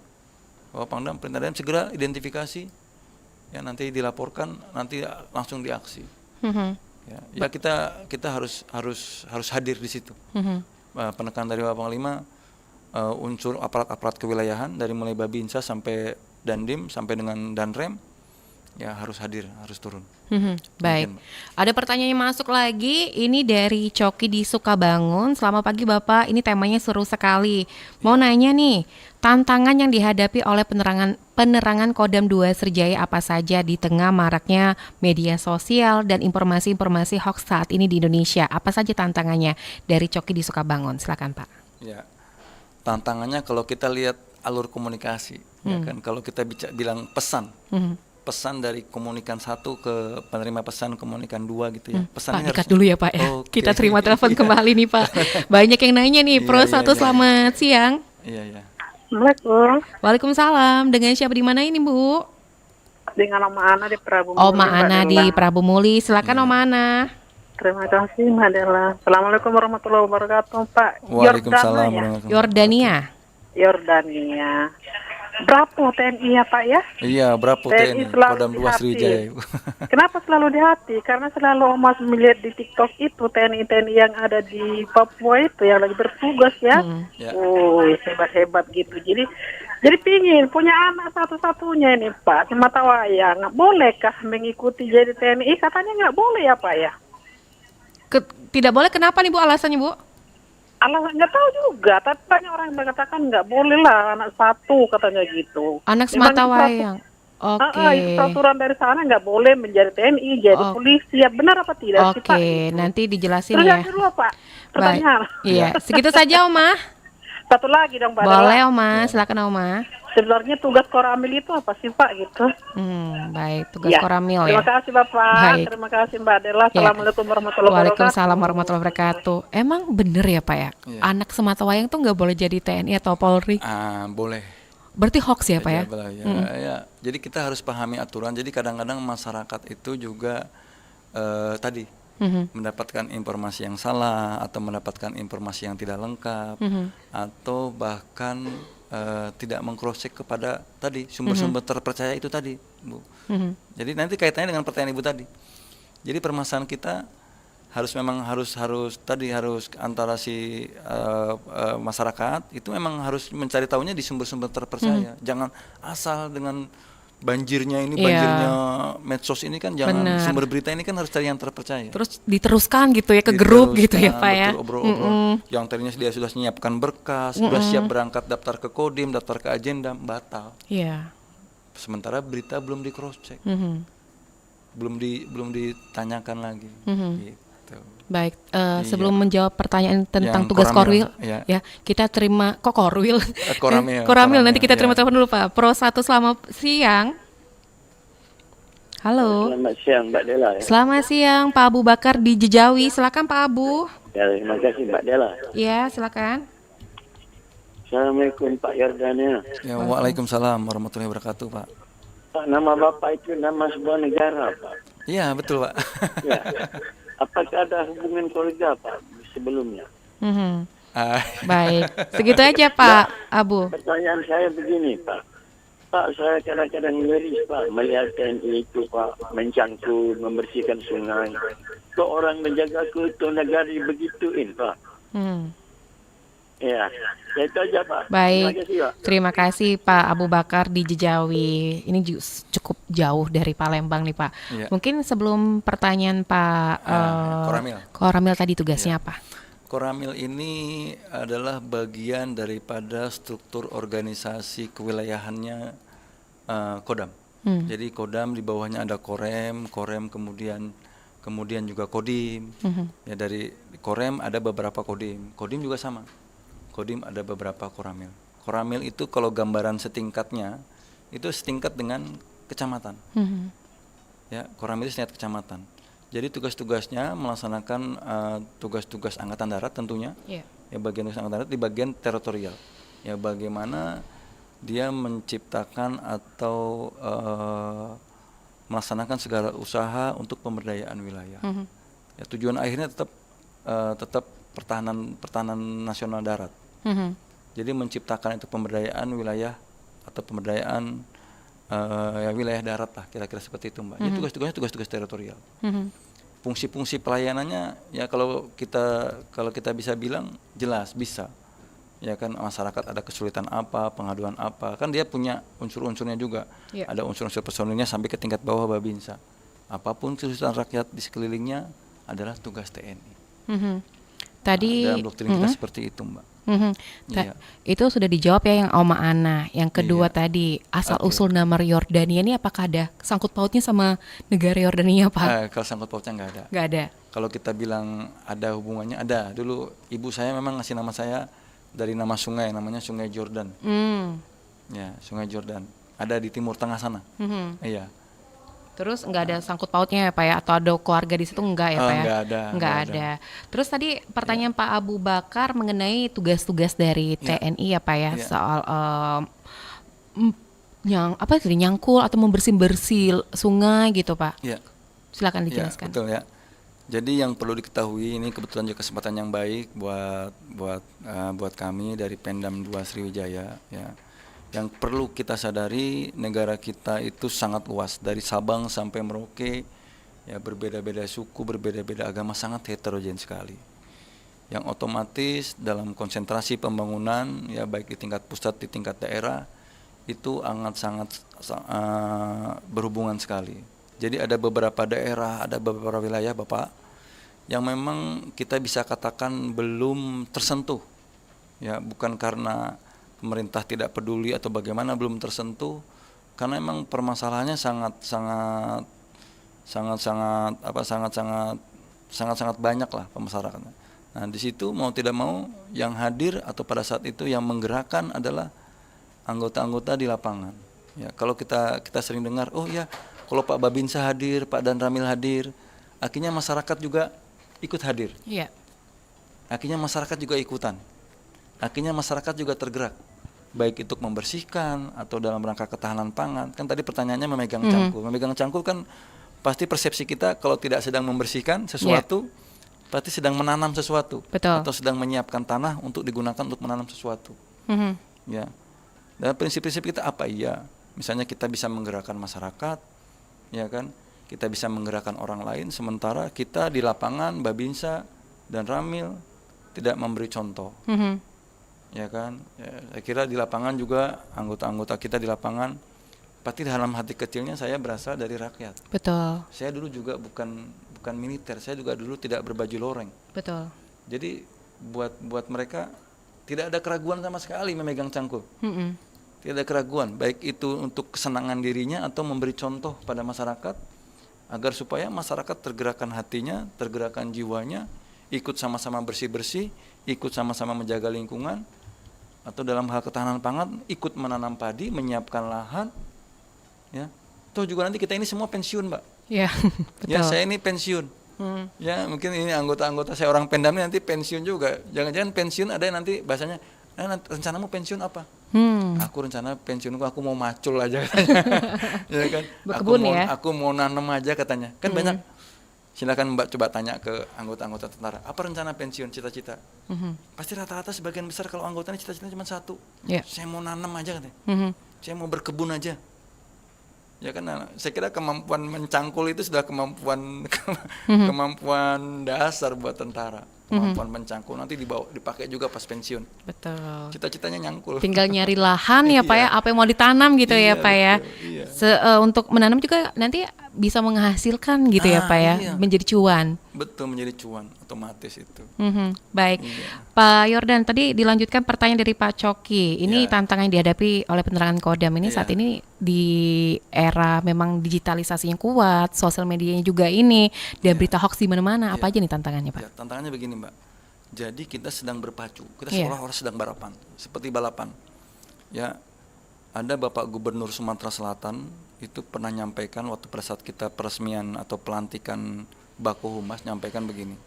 perintah Dandim segera identifikasi, ya nanti dilaporkan, nanti langsung diaksi. Ya kita harus hadir di situ. Penekan dari Bapak Panglima, unsur aparat-aparat kewilayahan dari mulai Babinsa sampai Dandim sampai dengan Danrem, ya harus hadir, harus turun. Baik, ada pertanyaan yang masuk lagi. Ini dari Coki di Sukabangun. Selamat pagi Bapak, ini temanya seru sekali. Mau nanya nih, tantangan yang dihadapi oleh penerangan Kodam 2 Serjaya apa saja di tengah maraknya media sosial dan informasi-informasi hoax saat ini di Indonesia? Apa saja tantangannya? Dari Coki di Sukabangun, silakan Pak. Ya, tantangannya kalau kita lihat alur komunikasi, ya kan, kalau kita bilang pesan dari komunikan 1 ke penerima pesan komunikan 2 gitu ya. Pak, Pesannya dekat dulu ya Pak ya. Okay. Kita terima telepon kembali nih Pak. Banyak yang nanya nih. Pro 1 selamat siang. Iya. Assalamualaikum. Waalaikumsalam. Dengan siapa di mana ini Bu? Dengan Oma Ana di Prabu Muli. Oma Ana di Prabu Muli. Silakan Oma Ana. Terima kasih Mbak Della. Assalamualaikum warahmatullahi wabarakatuh Pak. Waalaikumsalam warahmatullahi wabarakatuh. Yordania. Yordania. Bravo TNI ya Pak ya. Iya, Bravo TNI TNI, selalu Kodam di 2 hati. Sriwijaya, Ibu. Kenapa selalu di hati? Karena selalu Mas melihat di TikTok itu TNI-TNI yang ada di Papua itu yang lagi bertugas ya. Ya. Oh, hebat-hebat gitu. Jadi pingin punya anak satu-satunya ini Pak, Sematawayang. Bolehkah mengikuti jadi TNI? Katanya nggak boleh ya Pak ya. Tidak boleh, kenapa nih Bu alasannya Bu? Allah nggak tahu juga, tapi banyak orang yang mengatakan nggak boleh lah anak satu katanya gitu. Anak Memang itu Sematawayang. Oke. itu peraturan dari sana nggak boleh menjadi TNI, jadi Oh. polisi. Ya benar apa tidak sih Pak? Oke, Gitu. nanti dijelasin Terus ya. yang kedua Pak, Baik. pertanyaan. Iya, segitu saja Oma. Satu lagi dong Pak. Boleh Dela. Oma, silakan Oma. Sebenarnya tugas Koramil itu apa sih Pak gitu? Baik, tugas Ya. Koramil Terima ya. kasih Bapak. Baik. Terima kasih Mbak Dela. Ya. Assalamualaikum warahmatullahi wabarakatuh. Waalaikumsalam warahmatullahi wabarakatuh. Emang bener ya Pak ya? Iya. Anak Sematawayang tuh nggak boleh jadi TNI atau Polri? Boleh. Berarti hoax ya Pak ya? Ya. Jadi kita harus pahami aturan. Jadi kadang-kadang masyarakat itu juga tadi mendapatkan informasi yang salah atau mendapatkan informasi yang tidak lengkap atau bahkan tidak meng-cross-check kepada tadi sumber-sumber terpercaya itu tadi, Bu. Jadi nanti kaitannya dengan pertanyaan Ibu tadi. Jadi permasalahan kita harus antara si masyarakat itu memang harus mencari tahunya di sumber-sumber terpercaya. Jangan asal dengan banjirnya medsos ini kan, jangan Benar. sumber berita ini kan harus cari yang terpercaya. Terus diteruskan gitu ya ke grup gitu ya Pak ya? Betul, obrol-obrol. Yang tadinya dia sudah menyiapkan berkas, sudah siap berangkat daftar ke Kodim, daftar ke agenda, batal. Iya. Sementara berita belum di cross check, belum ditanyakan lagi. Gitu. Baik, sebelum menjawab pertanyaan tentang Yang tugas Koramil, Korwil, ya kita terima Korwil. Koramil, Koramil, nanti kita terima ya. telepon dulu Pak. Pro 1 selamat siang. Halo. Selamat siang Mbak Dela. Ya. Selamat siang Pak Abu Bakar di Jejawi. Silakan Pak Abu. Ya, terima kasih Mbak Dela. Ya, silakan. Assalamualaikum Pak Yordania. Ya, waalaikumsalam warahmatullahi wabarakatuh, Pak. Pak, nama Bapak itu nama sebuah negara Pak. Iya, betul, Pak. Ya. Apakah ada hubungan keluarga Pak sebelumnya? Baik, segitu aja Pak Abu. Pertanyaan saya begini Pak. Pak, saya kadang-kadang miris Pak melihat TNI itu Pak mencangkul, membersihkan sungai. Kok orang menjaga keutuhan negara begituin Pak? Ya, itu aja Pak. Baik, Terima kasih Pak. terima kasih Pak Abu Bakar di Jejawi. Ini cukup jauh dari Palembang nih Pak. Iya. Mungkin sebelum pertanyaan Pak Koramil tadi tugasnya apa? Koramil ini adalah bagian daripada struktur organisasi kewilayahannya Kodam. Jadi Kodam di bawahnya ada Korem kemudian juga Kodim. Ya, dari Korem ada beberapa Kodim. Kodim juga sama. Kodim ada beberapa Koramil. Koramil itu kalau gambaran setingkatnya itu setingkat dengan kecamatan. Ya, Koramil itu setingkat kecamatan. Jadi tugas-tugasnya melaksanakan tugas-tugas angkatan darat tentunya. Yeah. Ya, bagian tugas angkatan darat di bagian teritorial. Ya, bagaimana dia menciptakan atau melaksanakan segala usaha untuk pemberdayaan wilayah. Ya, tujuan akhirnya tetap pertahanan nasional darat. Jadi menciptakan itu pemberdayaan wilayah atau pemberdayaan wilayah darat lah, kira-kira seperti itu Mbak. Jadi tugas-tugasnya tugas-tugas teritorial. Fungsi-fungsi pelayanannya ya kalau kita bisa bilang jelas bisa. Ya kan, masyarakat ada kesulitan apa, pengaduan apa, kan dia punya unsur-unsurnya juga. Yeah. Ada unsur-unsur personilnya sampai ke tingkat bawah Babinsa. Apapun kesulitan rakyat di sekelilingnya adalah tugas TNI. Tadi dalam doktrin kita seperti itu, Mbak. Iya. Itu sudah dijawab ya yang Oma Ana. Yang kedua Iya. tadi asal usul nama Yordania ini apakah ada sangkut pautnya sama negara Yordania Pak? Kalau sangkut pautnya nggak ada. Nggak ada. Kalau kita bilang ada hubungannya, ada. Dulu ibu saya memang ngasih nama saya dari nama sungai, namanya Sungai Jordan. Ya, Sungai Jordan. Ada di Timur Tengah sana. Iya. Terus nggak ada sangkut pautnya ya Pak ya? Atau ada keluarga di situ enggak ya Pak ya? Nggak ada. Ada. Terus tadi pertanyaan Pak Abu Bakar mengenai tugas-tugas dari TNI ya Pak ya, Iya. soal nyangkul atau membersih-bersih sungai gitu Pak. Iya. Silakan Ya, dijelaskan. betul ya. Jadi yang perlu diketahui, ini kebetulan juga kesempatan yang baik buat kami dari Pendam 2 Sriwijaya ya. Yang perlu kita sadari, negara kita itu sangat luas, dari Sabang sampai Merauke, ya berbeda-beda suku, berbeda-beda agama, sangat heterogen sekali. Yang otomatis dalam konsentrasi pembangunan, ya baik di tingkat pusat, di tingkat daerah, itu sangat berhubungan sekali. Jadi ada beberapa daerah, ada beberapa wilayah Bapak, yang memang kita bisa katakan belum tersentuh. Ya, bukan karena pemerintah tidak peduli atau bagaimana belum tersentuh, karena memang permasalahannya sangat banyak lah pemasyarakatnya. Nah, di situ mau tidak mau yang hadir atau pada saat itu yang menggerakkan adalah anggota-anggota di lapangan. Ya, kalau kita sering dengar, oh ya, kalau Pak Babinsa hadir, Pak Dan Ramil hadir, akhirnya masyarakat juga ikut hadir. Iya. Akhirnya masyarakat juga ikutan. Akhirnya masyarakat juga tergerak, baik itu membersihkan atau dalam rangka ketahanan pangan. Kan tadi pertanyaannya memegang cangkul. Memegang cangkul kan pasti persepsi kita kalau tidak sedang membersihkan sesuatu, pasti sedang menanam sesuatu. Betul. Atau sedang menyiapkan tanah untuk digunakan untuk menanam sesuatu. Ya. Dan prinsip-prinsip kita apa? Iya, misalnya kita bisa menggerakkan masyarakat, ya kan? Kita bisa menggerakkan orang lain, sementara kita di lapangan, Babinsa dan Ramil tidak memberi contoh. Ya kan, ya, saya kira di lapangan juga anggota-anggota kita di lapangan pasti dalam hati kecilnya saya berasal dari rakyat. Betul. Saya dulu juga bukan militer, saya juga dulu tidak berbaju loreng. Betul. Jadi buat mereka tidak ada keraguan sama sekali memegang cangkul. Tidak ada keraguan, baik itu untuk kesenangan dirinya atau memberi contoh pada masyarakat agar supaya masyarakat tergerakkan hatinya, tergerakkan jiwanya, ikut sama-sama bersih-bersih, ikut sama-sama menjaga lingkungan. Atau dalam hal ketahanan pangan ikut menanam padi, menyiapkan lahan, ya. Toh juga nanti kita ini semua pensiun, Mbak. Iya, betul. Ya, saya ini pensiun. Ya, mungkin ini anggota-anggota saya orang Pemdam ini nanti pensiun juga. Jangan-jangan pensiun ada yang nanti bahasanya, rencanamu pensiun apa? Aku rencana pensiunku aku mau macul aja katanya. Ya kan? Berkebun Aku mau nanam aja katanya. Kan banyak. Silakan Mbak coba tanya ke anggota-anggota tentara, apa rencana pensiun, cita-cita? Pasti rata-rata sebagian besar kalau anggotanya cita-citanya cuma satu, saya mau nanam aja katanya, saya mau berkebun aja. Ya kan, saya kira kemampuan mencangkul itu sudah kemampuan dasar buat tentara. Kemampuan mencangkul nanti dipakai juga pas pensiun. Betul. Cita-citanya nyangkul. Tinggal nyari lahan ya Pak ya, apa yang mau ditanam gitu ya Pak ya. Untuk menanam juga nanti bisa menghasilkan gitu ya Pak ya, menjadi cuan. Betul, menjadi cuan otomatis itu. Baik, Pak Yordan, tadi dilanjutkan pertanyaan dari Pak Coki. Ini tantangan yang dihadapi oleh penerangan Kodam ini saat ini di era memang digitalisasinya kuat, sosial medianya juga ini, dan berita hoax di mana-mana. Apa aja nih tantangannya Pak? Ya, tantangannya begini Mbak. Jadi kita sedang berpacu, kita seolah-olah sedang balapan, seperti balapan. Ya, ada Bapak Gubernur Sumatera Selatan itu pernah nyampaikan waktu pada saat kita peresmian atau pelantikan Bako Humas, nyampaikan begini.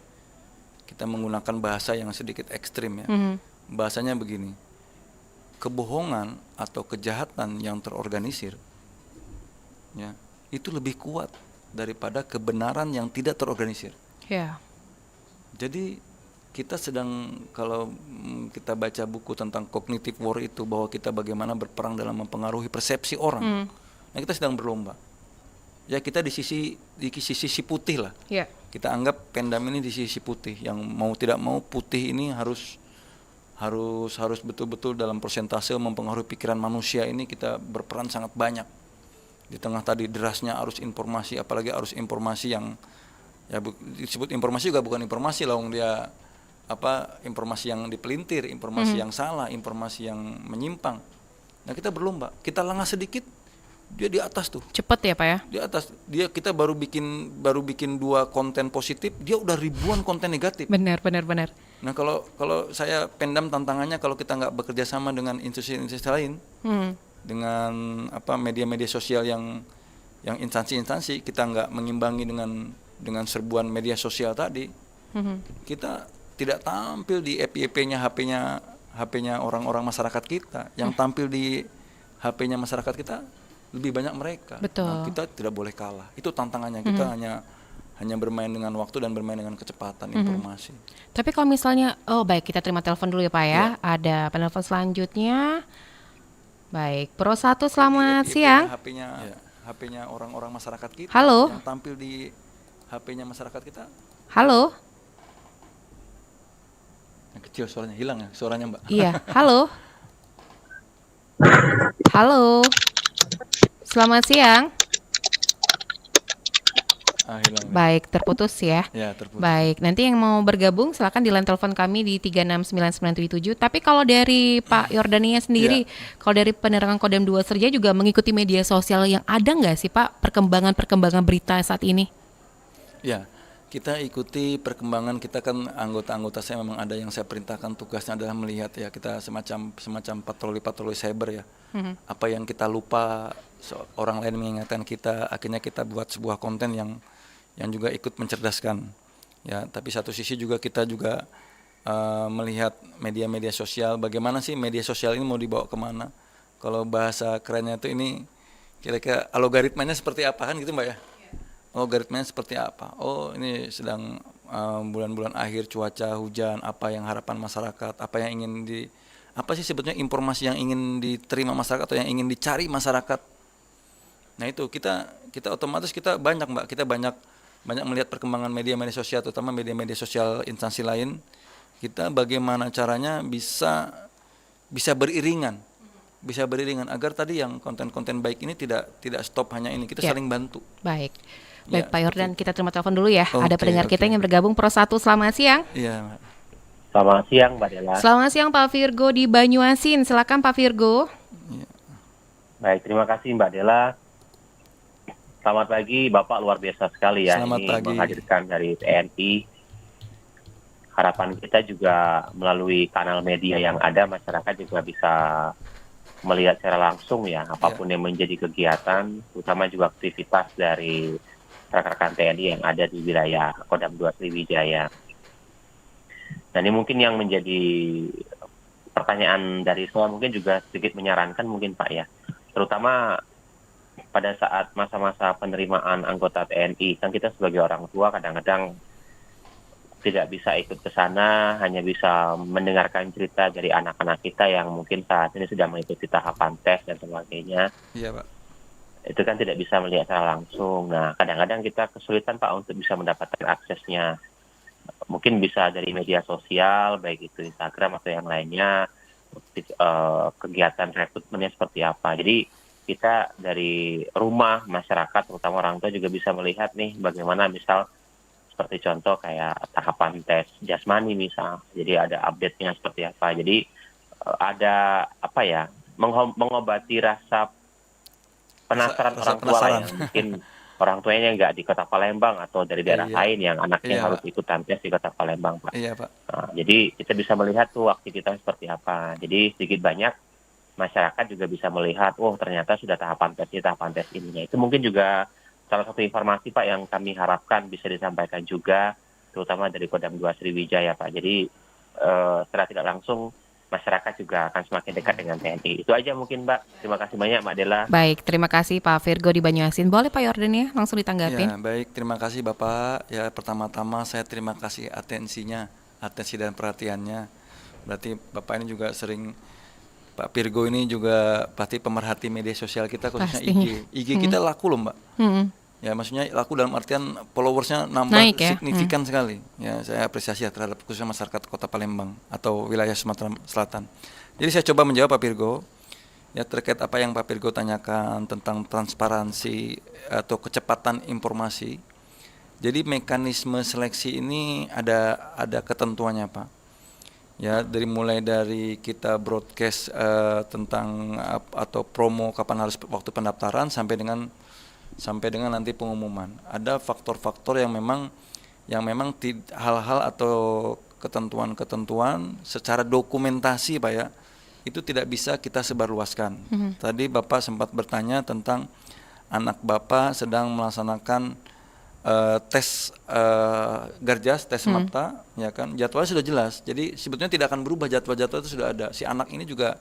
Kita menggunakan bahasa yang sedikit ekstrim ya. Bahasanya begini. Kebohongan atau kejahatan yang terorganisir ya, itu lebih kuat daripada kebenaran yang tidak terorganisir. Ya. Jadi kita sedang, kalau kita baca buku tentang cognitive war itu, bahwa kita bagaimana berperang dalam mempengaruhi persepsi orang. Nah, kita sedang berlomba. Ya, kita di sisi putih lah. Yeah. Kita anggap Pemdam ini di sisi putih, yang mau tidak mau putih ini harus betul-betul dalam persentase mempengaruhi pikiran manusia ini kita berperan sangat banyak. Di tengah tadi derasnya arus informasi, apalagi arus informasi yang ya disebut informasi juga bukan informasi lah, dia informasi yang dipelintir, informasi yang salah, informasi yang menyimpang. Nah, kita berlomba, kita lengah sedikit, dia di atas tuh. Cepet ya Pak ya? Di atas, kita baru bikin 2 konten positif, dia udah ribuan konten negatif. Benar. Nah, kalau saya Pemdam tantangannya kalau kita nggak bekerja sama dengan institusi-institusi lain, dengan media-media sosial yang instansi-instansi, kita nggak mengimbangi dengan serbuan media sosial tadi, kita tidak tampil di FYP-nya HP-nya orang-orang masyarakat kita. Yang tampil di HP-nya masyarakat kita lebih banyak mereka. Betul. Nah, kita tidak boleh kalah. Itu tantangannya. Kita hanya bermain dengan waktu dan bermain dengan kecepatan informasi. Tapi kalau misalnya, baik, kita terima telepon dulu ya Pak ya. Ada penelpon selanjutnya. Baik, Pro 1 selamat IP siang. HP-nya orang-orang masyarakat kita Halo. yang tampil di HP-nya masyarakat kita. Halo. Yang kecil suaranya hilang ya, suaranya Mbak. Iya, halo. Halo. Selamat siang. Hilang. Baik, terputus ya. Ya, terputus. Baik, nanti yang mau bergabung silakan di line telepon kami di 369977. Tapi kalau dari Pak Yordania sendiri, kalau dari penerangan Kodam 2 Serja juga mengikuti media sosial yang ada nggak sih Pak perkembangan berita saat ini? Ya, kita ikuti perkembangan. Kita kan anggota-anggota saya memang ada yang saya perintahkan tugasnya adalah melihat ya, kita semacam patroli cyber ya. Apa yang kita lupa orang lain mengingatkan kita, akhirnya kita buat sebuah konten yang juga ikut mencerdaskan ya. Tapi satu sisi juga kita juga melihat media-media sosial, bagaimana sih media sosial ini mau dibawa kemana. Kalau bahasa kerennya itu ini kira-kira algoritmanya seperti apa kan gitu Mbak ya. Algoritmanya seperti apa, oh ini sedang bulan-bulan akhir, cuaca hujan, apa yang harapan masyarakat, apa yang apa sih sebetulnya informasi yang ingin diterima masyarakat atau yang ingin dicari masyarakat. Nah itu kita otomatis kita banyak Mbak, kita banyak melihat perkembangan media-media sosial, terutama media-media sosial instansi lain. Kita bagaimana caranya bisa beriringan agar tadi yang konten-konten baik ini tidak stop hanya ini, kita saling bantu. Baik Ya, Pak Yordan, kita terima telepon dulu ya. Ada Oke, pendengar kita yang bergabung Pro 1, selamat siang. Iya Mbak. Selamat siang Mbak Dela. Selamat siang Pak Virgo di Banyuasin, silakan Pak Virgo. Baik, terima kasih Mbak Dela. Selamat pagi, Bapak luar biasa sekali ya. Selamat ini pagi. menghadirkan dari TNI. Harapan kita juga melalui kanal media yang ada, masyarakat juga bisa melihat secara langsung ya, apapun yang menjadi kegiatan, terutama juga aktivitas dari rekan-rekan TNI yang ada di wilayah Kodam 2 Sriwijaya. Nah ini mungkin yang menjadi pertanyaan dari saya, mungkin juga sedikit menyarankan mungkin Pak ya, terutama pada saat masa-masa penerimaan anggota TNI, kan kita sebagai orang tua kadang-kadang tidak bisa ikut ke sana, hanya bisa mendengarkan cerita dari anak-anak kita yang mungkin saat ini sudah mengikuti tahapan tes dan sebagainya. Iya Pak. Itu kan tidak bisa melihat secara langsung. Nah, kadang-kadang kita kesulitan Pak untuk bisa mendapatkan aksesnya. Mungkin bisa dari media sosial, baik itu Instagram atau yang lainnya, kegiatan rekrutmennya seperti apa. Jadi kita dari rumah, masyarakat, terutama orang tua juga bisa melihat nih bagaimana misal seperti contoh kayak tahapan tes jasmani misal. Jadi ada update-nya seperti apa. Jadi ada apa ya, mengobati rasa penasaran orang tua lah yang mungkin orang tuanya nggak di Kota Palembang atau dari daerah lain yang anaknya harus ikutan tes di Kota Palembang Pak. Iya Pak. Nah, jadi kita bisa melihat tuh aktivitas seperti apa. Jadi sedikit banyak masyarakat juga bisa melihat, oh ternyata sudah tahapan tes ini. Nah, itu mungkin juga salah satu informasi Pak yang kami harapkan bisa disampaikan juga, terutama dari Kodam 2 Sriwijaya Pak. Jadi secara tidak langsung masyarakat juga akan semakin dekat dengan TNI. Itu aja mungkin Mbak. Terima kasih banyak Mbak Dela. Baik, terima kasih Pak Virgo di Banyuasin. Boleh Pak Yordan ya langsung ditanggapin? Ya, baik, terima kasih Bapak. Ya, pertama-tama saya terima kasih atensi dan perhatiannya. Berarti Bapak ini juga sering, Pak Virgo ini juga pasti pemerhati media sosial kita, khususnya Pastinya. IG kita laku loh Mbak. Ya maksudnya laku dalam artian followersnya nambah Naik ya? signifikan sekali. Ya saya apresiasi terhadap khususnya masyarakat Kota Palembang atau wilayah Sumatera Selatan. Jadi saya coba menjawab Pak Virgo ya terkait apa yang Pak Virgo tanyakan tentang transparansi atau kecepatan informasi. Jadi mekanisme seleksi ini ada ketentuannya Pak. Ya mulai dari kita broadcast tentang atau promo kapan harus waktu pendaftaran sampai dengan nanti pengumuman. Ada faktor-faktor yang memang hal-hal atau ketentuan secara dokumentasi Pak ya, itu tidak bisa kita sebarluaskan. Tadi Bapak sempat bertanya tentang anak Bapak sedang melaksanakan tes Garjas, tes MAPTA, ya kan, jadwalnya sudah jelas. Jadi sebetulnya tidak akan berubah, jadwal-jadwal itu sudah ada. Si anak ini juga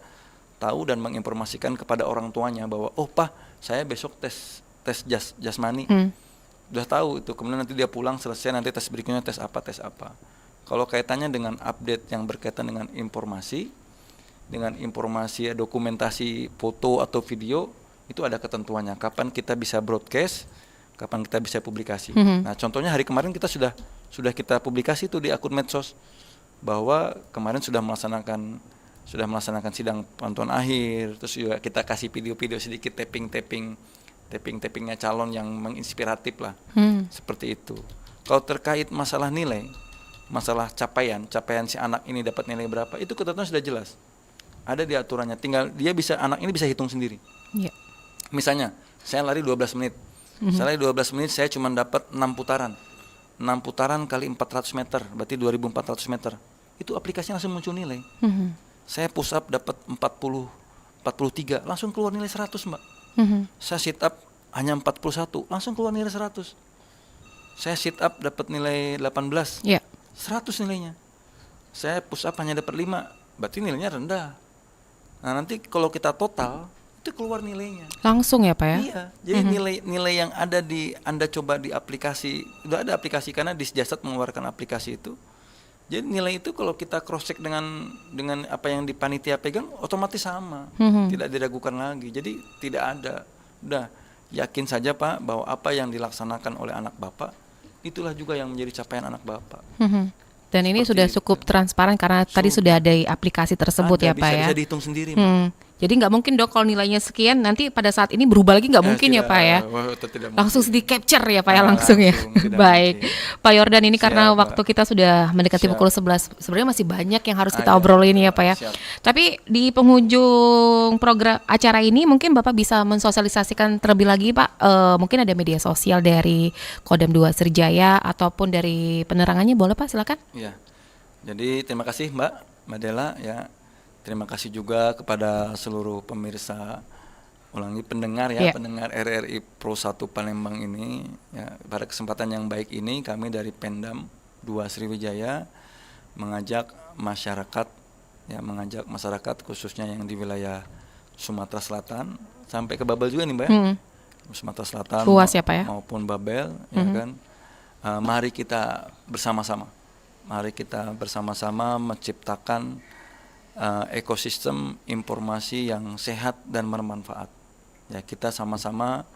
tahu dan menginformasikan kepada orang tuanya bahwa oh Pak, saya besok tes jasmani. Sudah tahu itu. Kemudian nanti dia pulang selesai, nanti tes berikutnya tes apa. Kalau kaitannya dengan update yang berkaitan dengan informasi, dengan informasi dokumentasi foto atau video itu ada ketentuannya kapan kita bisa broadcast, kapan kita bisa publikasi. Nah, contohnya hari kemarin kita sudah kita publikasi tuh di akun medsos bahwa kemarin sudah melaksanakan sidang pantauan akhir, terus juga kita kasih video-video sedikit tappingnya calon yang menginspiratif lah. Seperti itu. Kalau terkait masalah nilai, masalah capaian si anak ini dapat nilai berapa, itu ketentuan sudah jelas. Ada di aturannya, tinggal anak ini bisa hitung sendiri. Yeah. Misalnya, saya lari 12 menit. Saya lari 12 menit, saya cuma dapat 6 putaran. 6 putaran kali 400 meter, berarti 2.400 meter. Itu aplikasinya langsung muncul nilai. Saya push up dapat 43, langsung keluar nilai 100, Mbak. Saya sit up hanya 41, langsung keluar nilai 100. Saya sit up dapat nilai 18, 100 nilainya. Saya push up hanya dapat 5, berarti nilainya rendah. Nah, nanti kalau kita total itu keluar nilainya. Langsung ya Pak ya? Iya. Jadi nilai yang ada di Anda coba di aplikasi, udah ada aplikasi karena Disjasat mengeluarkan aplikasi itu. Jadi nilai itu kalau kita cross check dengan apa yang di panitia pegang otomatis sama. Tidak diragukan lagi. Jadi tidak ada. Udah yakin saja Pak bahwa apa yang dilaksanakan oleh anak Bapak itulah juga yang menjadi capaian anak Bapak. Dan ini Seperti sudah itu. cukup transparan karena tadi sudah ada aplikasi tersebut ya Pak ya. Bisa dihitung sendiri, Mbak. Jadi nggak mungkin dong kalau nilainya sekian nanti pada saat ini berubah lagi, nggak mungkin ya Pak ya. Langsung di capture ya Pak ya langsung ya. Baik, Pak Yordan, ini karena Siap, waktu kita sudah mendekati Siap. pukul 11, sebenarnya masih banyak yang harus kita Ada. obrolin ya Pak ya. Siap. Tapi di penghujung program acara ini mungkin Bapak bisa mensosialisasikan terlebih lagi Pak, mungkin ada media sosial dari Kodam 2 Sriwijaya ataupun dari penerangannya, boleh Pak, silakan. Iya. Jadi terima kasih Mbak Dela ya. Terima kasih juga kepada seluruh pemirsa, pendengar ya, pendengar RRI Pro 1 Palembang ini ya. Pada kesempatan yang baik ini kami dari Pendam 2 Sriwijaya mengajak masyarakat khususnya yang di wilayah Sumatera Selatan sampai ke Babel juga nih Mbak. Sumatera Selatan Luas ya, Pak ya? maupun Babel ya kan. Mari kita bersama-sama menciptakan ekosistem informasi yang sehat dan bermanfaat. Ya, kita sama-sama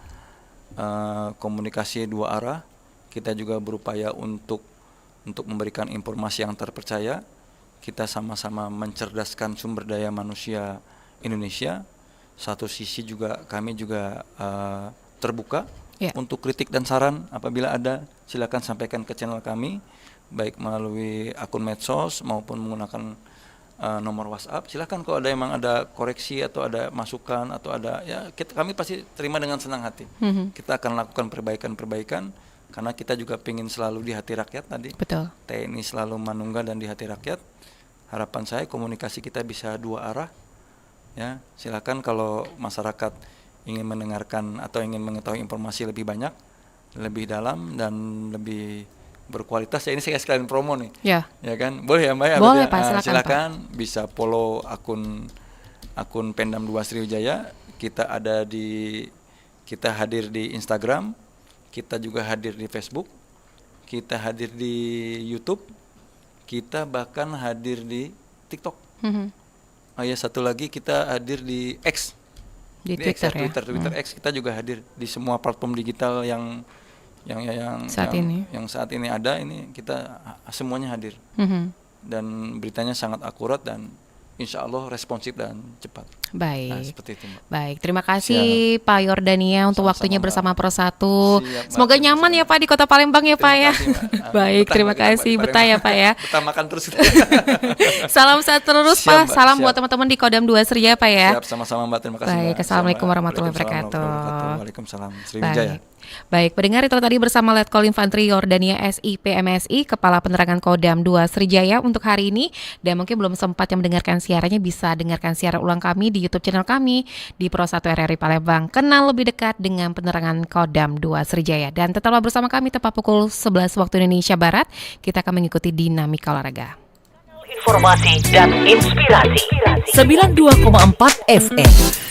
komunikasi dua arah. Kita juga berupaya untuk memberikan informasi yang terpercaya. Kita sama-sama mencerdaskan sumber daya manusia Indonesia. Satu sisi juga kami juga terbuka untuk kritik dan saran. Apabila ada, silakan sampaikan ke channel kami, baik melalui akun medsos maupun menggunakan nomor WhatsApp. Silakan kalau ada koreksi atau ada masukan atau ada kami pasti terima dengan senang hati. Kita akan lakukan perbaikan karena kita juga ingin selalu di hati rakyat tadi. Betul. TNI selalu manunggal dan di hati rakyat. Harapan saya komunikasi kita bisa dua arah. Ya, silakan kalau masyarakat ingin mendengarkan atau ingin mengetahui informasi lebih banyak, lebih dalam dan lebih berkualitas ya, ini saya sekalian promo nih. Ya kan? Boleh ya Mbak ya? Boleh Pak, silakan bisa follow akun Pendam 2 Sriwijaya. Kita hadir di Instagram, kita juga hadir di Facebook, kita hadir di YouTube, kita bahkan hadir di TikTok. Oh ya, satu lagi kita hadir di X. Di Twitter ya. Twitter X, kita juga hadir di semua platform digital yang saat ini ada, ini kita semuanya hadir. Dan beritanya sangat akurat dan insya Allah responsif dan cepat. Baik. Nah, seperti itu Mbak. Baik, terima kasih Pak Yordania untuk waktunya bersama Pro 1. Semoga nyaman ya Pak di Kota Palembang ya Pak ya. Baik, terima kasih. Betah ya Pak ya. Betah makan terus. Salam sehat terus Pak. Salam buat teman-teman di Kodam 2 Sriwijaya Pak ya. Siap, sama-sama Mbak. Terima kasih. Baik, Mbak. Assalamualaikum warahmatullahi wabarakatuh. Waalaikumsalam. Sriwijaya. Baik, pendengar, itu tadi bersama Letkol Infantri Yordania SIP MSI, Kepala Penerangan Kodam 2 Sriwijaya untuk hari ini. Dan mungkin belum sempat yang mendengarkan siarannya, bisa dengarkan siaran ulang kami di YouTube channel kami di Pro 1 RRI Palembang. Kenal lebih dekat dengan penerangan Kodam 2 Sriwijaya. Dan tetaplah bersama kami tepat pukul 11 waktu Indonesia Barat. Kita akan mengikuti dinamika olahraga. Informasi dan inspirasi 92,4 FM.